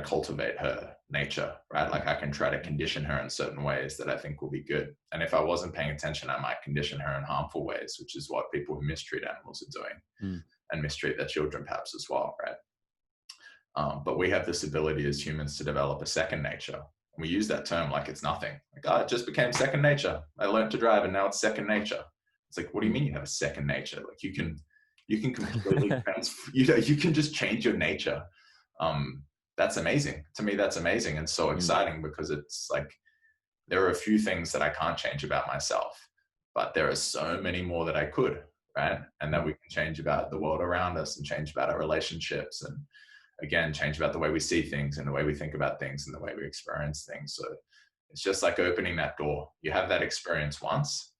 cultivate her nature, right? Like I can try to condition her in certain ways that I think will be good. And if I wasn't paying attention, I might condition her in harmful ways, which is what people who mistreat animals are doing, and mistreat their children perhaps as well, right? But we have this ability as humans to develop a second nature. And we use that term like it's nothing. Like, oh, it just became second nature. I learned to drive and now it's second nature. It's like, what do you mean you have a second nature? Like you can completely, you can just change your nature. That's amazing. To me, that's amazing and so exciting, because it's like, there are a few things that I can't change about myself, but there are so many more that I could, right? And that we can change about the world around us, and change about our relationships, and again, change about the way we see things and the way we think about things and the way we experience things. So it's just like opening that door. You have that experience once,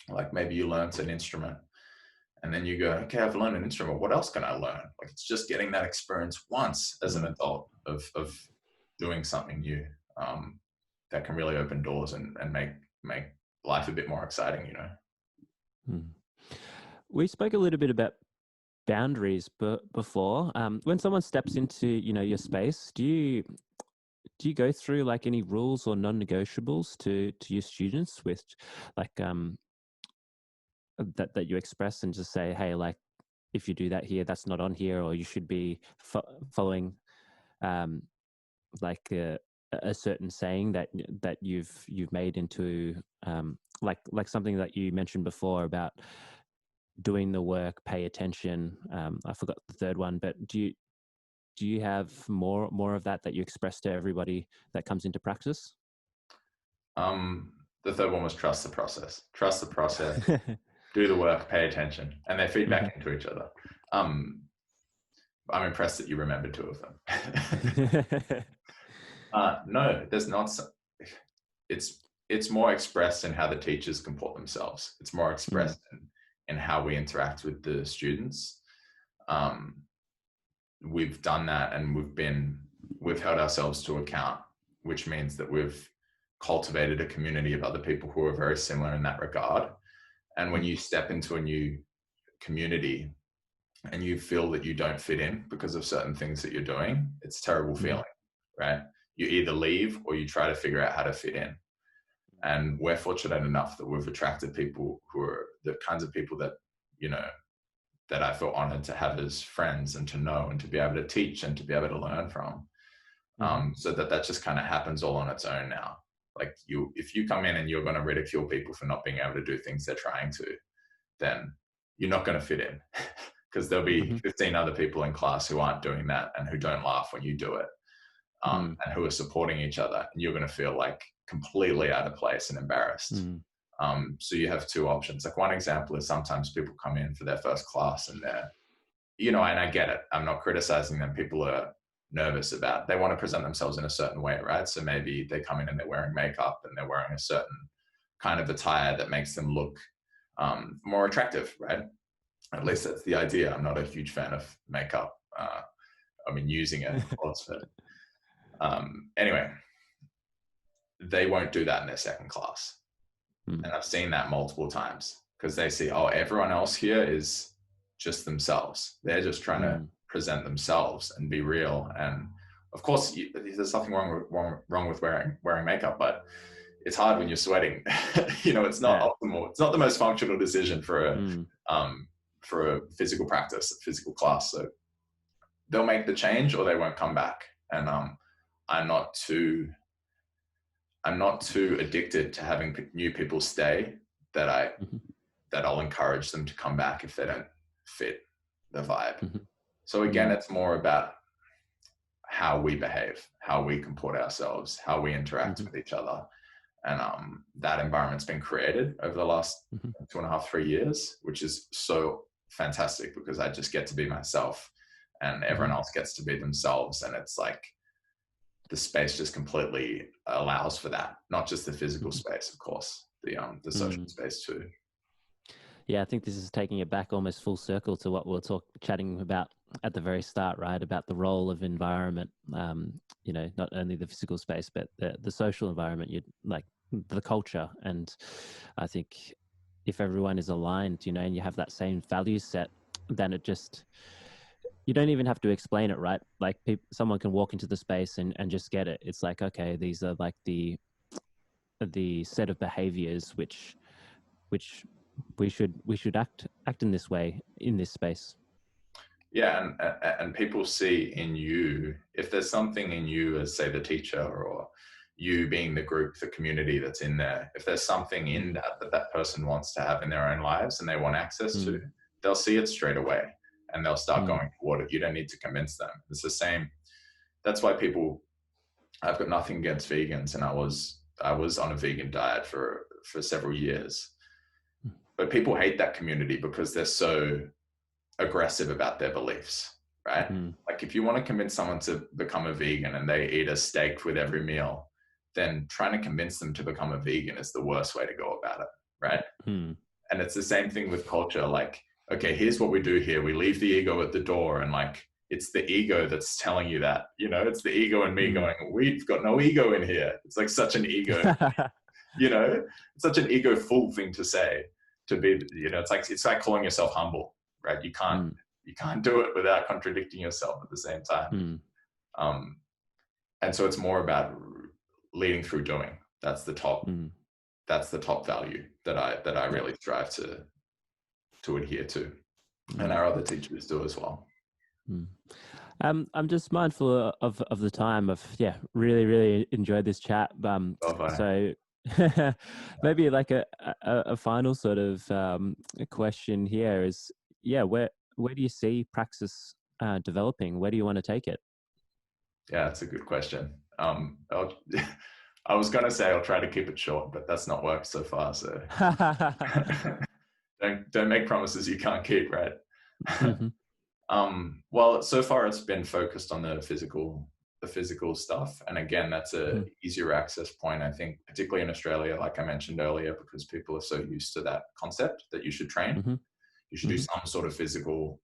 like maybe you learned an instrument, and then you go, okay, I've learned an instrument. What else can I learn? Like it's just getting that experience once as an adult of doing something new, that can really open doors and make life a bit more exciting, We spoke a little bit about boundaries before. When someone steps into, your space, do you go through like any rules or non-negotiables to your students with like, that you express, and just say, hey, like if you do that here, that's not on here, or you should be following like a certain saying that you've made into like something that you mentioned before about doing the work, pay attention. I forgot the third one, but do you have more of that you express to everybody that comes into practice? The third one was trust the process. Trust the process. Do the work, pay attention, and they feed back into each other. I'm impressed that you remembered two of them. No, there's not. It's more expressed in how the teachers comport themselves. It's more expressed in how we interact with the students. We've done that, and we've held ourselves to account, which means that we've cultivated a community of other people who are very similar in that regard. And when you step into a new community and you feel that you don't fit in because of certain things that you're doing, it's a terrible feeling, right? You either leave or you try to figure out how to fit in. And we're fortunate enough that we've attracted people who are the kinds of people that, you know, that I feel honored to have as friends and to know and to be able to teach and to be able to learn from. So that just kind of happens all on its own now. Like if you come in and you're going to ridicule people for not being able to do things they're trying to, then you're not going to fit in because there'll be 15 other people in class who aren't doing that and who don't laugh when you do it, and who are supporting each other. And you're going to feel like completely out of place and embarrassed. So you have two options. Like one example is sometimes people come in for their first class and they're, you know, and I get it. I'm not criticizing them. People are nervous about, they want to present themselves in a certain way, right? So maybe they come in and they're wearing makeup and they're wearing a certain kind of attire that makes them look more attractive, right? At least that's the idea. I'm not a huge fan of makeup. I mean, using it, of course, but anyway, they won't do that in their second class. And I've seen that multiple times because they see, oh, everyone else here is just themselves. They're just trying to present themselves and be real. And of course, there's nothing wrong with wearing makeup, but it's hard when you're sweating. You know, it's not optimal. It's not the most functional decision for a physical practice, a physical class. So they'll make the change or they won't come back. And I'm not too addicted to having new people stay that I'll encourage them to come back if they don't fit the vibe. So again, it's more about how we behave, how we comport ourselves, how we interact with each other. And that environment's been created over the last 2.5, 3 years, which is so fantastic because I just get to be myself and everyone else gets to be themselves. And it's like the space just completely allows for that, not just the physical space, of course, the social space too. Yeah, I think this is taking it back almost full circle to what we were chatting about at the very start, right? About the role of environment, you know, not only the physical space, but the social environment, like the culture. And I think if everyone is aligned, you know, and you have that same value set, then it just, you don't even have to explain it, right? Like someone can walk into the space and just get it. It's like, okay, these are like the set of behaviors which we should act in this way in this space. Yeah, and people see in you, if there's something in you as, say, the teacher or you being the group, the community that's in there, if there's something in that person wants to have in their own lives and they want access to, they'll see it straight away and they'll start going toward it. You don't need to convince them. It's the same. That's why I've got nothing against vegans, and I was on a vegan diet for several years. But people hate that community because they're so aggressive about their beliefs, right? Like if you want to convince someone to become a vegan and they eat a steak with every meal, then trying to convince them to become a vegan is the worst way to go about it, right? And it's the same thing with culture. Like, okay, here's what we do here. We leave the ego at the door, and like, it's the ego that's telling you that, you know, it's the ego and me going, we've got no ego in here. It's like such an ego, you know, it's such an ego-full thing to say. To be, you know, it's like calling yourself humble, right? You can't do it without contradicting yourself at the same time. And so it's more about leading through doing. That's the top value that I really strive to adhere to, and our other teachers do as well. I'm just mindful of the time. Really enjoyed this chat. So maybe like a final sort of question here is, where do you see Praksis developing? Where do you want to take it? Yeah, that's a good question. I was going to say I'll try to keep it short, but that's not worked so far. So don't make promises you can't keep, right? Well, so far it's been focused on the physical stuff. And again, that's a easier access point, I think, particularly in Australia, like I mentioned earlier, because people are so used to that concept that you should train. You should do some sort of physical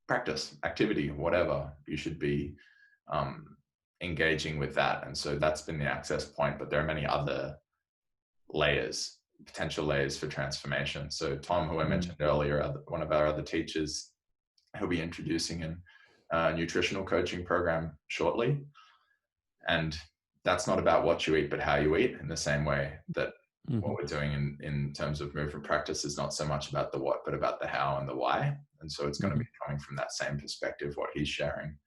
practice, activity, whatever. You should be engaging with that. And so that's been the access point, but there are many other layers, potential layers for transformation. So Tom, who I mentioned earlier, one of our other teachers, he'll be introducing a nutritional coaching program shortly. And that's not about what you eat, but how you eat, in the same way that what we're doing in terms of movement practice is not so much about the what, but about the how and the why. And so it's going to be coming from that same perspective, what he's sharing.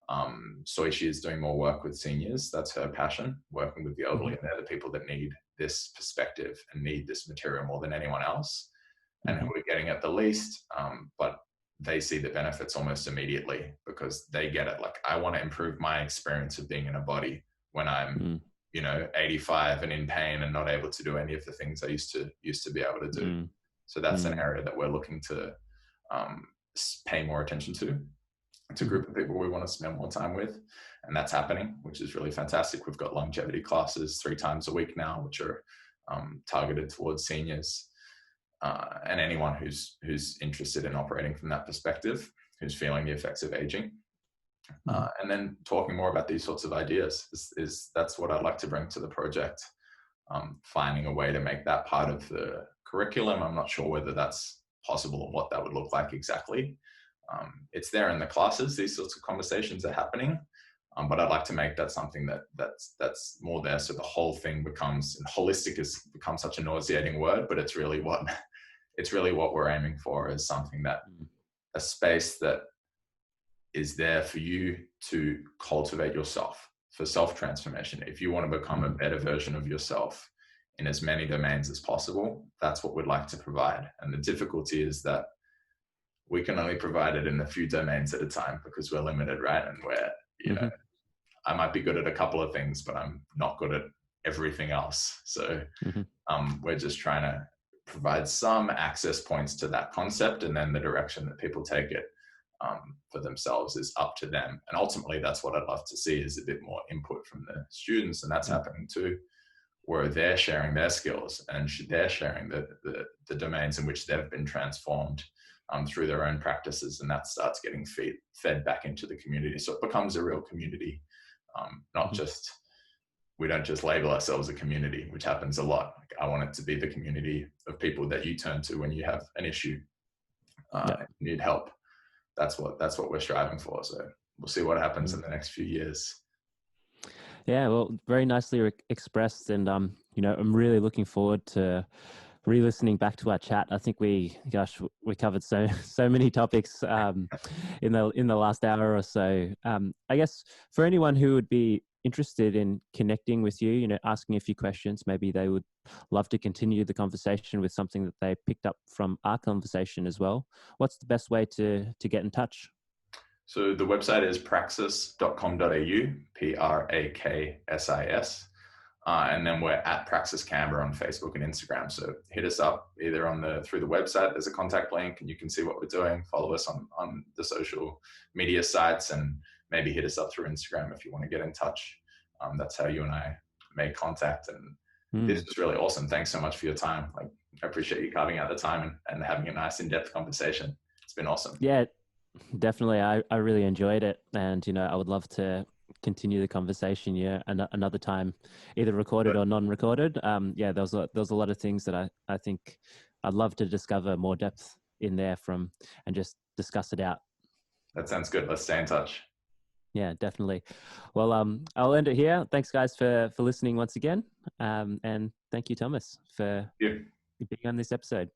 Soishi is doing more work with seniors. That's her passion, working with the elderly. And they're the people that need this perspective and need this material more than anyone else, and who are getting it the least. But they see the benefits almost immediately because they get it. Like, I want to improve my experience of being in a body when I'm, 85 and in pain and not able to do any of the things I used to be able to do. So that's an area that we're looking to pay more attention to. It's a group of people we want to spend more time with, and that's happening, which is really fantastic. We've got longevity classes 3 times a week now, which are targeted towards seniors and anyone who's interested in operating from that perspective, who's feeling the effects of aging. And then talking more about these sorts of ideas is that's what I'd like to bring to the project. Finding a way to make that part of the curriculum. I'm not sure whether that's possible or what that would look like exactly. It's there in the classes. These sorts of conversations are happening, but I'd like to make that something that's more there. So the whole thing becomes, and holistic has become such a nauseating word, but it's really what we're aiming for, is something that a space that is there for you to cultivate yourself, for self-transformation. If you want to become a better version of yourself in as many domains as possible, that's what we'd like to provide. And the difficulty is that we can only provide it in a few domains at a time because we're limited, right? And we're, I might be good at a couple of things, but I'm not good at everything else. So we're just trying to provide some access points to that concept, and then the direction that people take it for themselves is up to them. And ultimately, that's what I'd love to see, is a bit more input from the students, and that's happening too, where they're sharing their skills and they're sharing the domains in which they've been transformed through their own practices, and that starts getting fed back into the community. So it becomes a real community, not just, we don't just label ourselves a community, which happens a lot. Like, I want it to be the community of people that you turn to when you have an issue, you need help. That's what we're striving for. So we'll see what happens in the next few years. Yeah, well, very nicely expressed. And, I'm really looking forward to re-listening back to our chat. I think we covered so many topics in the last hour or so. I guess for anyone who would be interested in connecting with you, asking a few questions, maybe they would love to continue the conversation with something that they picked up from our conversation as well. What's the best way to get in touch? So the website is praksis.com.au, Praksis. And then we're at Praxis Canberra on Facebook and Instagram. So hit us up either through the website. There's a contact link and you can see what we're doing. Follow us on the social media sites, and maybe hit us up through Instagram if you want to get in touch. That's how you and I made contact. And this was really awesome. Thanks so much for your time. Like, I appreciate you carving out the time and having a nice in-depth conversation. It's been awesome. Yeah, definitely. I really enjoyed it. And, I would love to continue the conversation another time, either recorded or non-recorded. There was a lot of things that I think I'd love to discover more depth in there and just discuss it out. That sounds good. Let's stay in touch. Yeah, definitely. Well, I'll end it here. Thanks guys for listening once again. And thank you, Thomas, for being on this episode.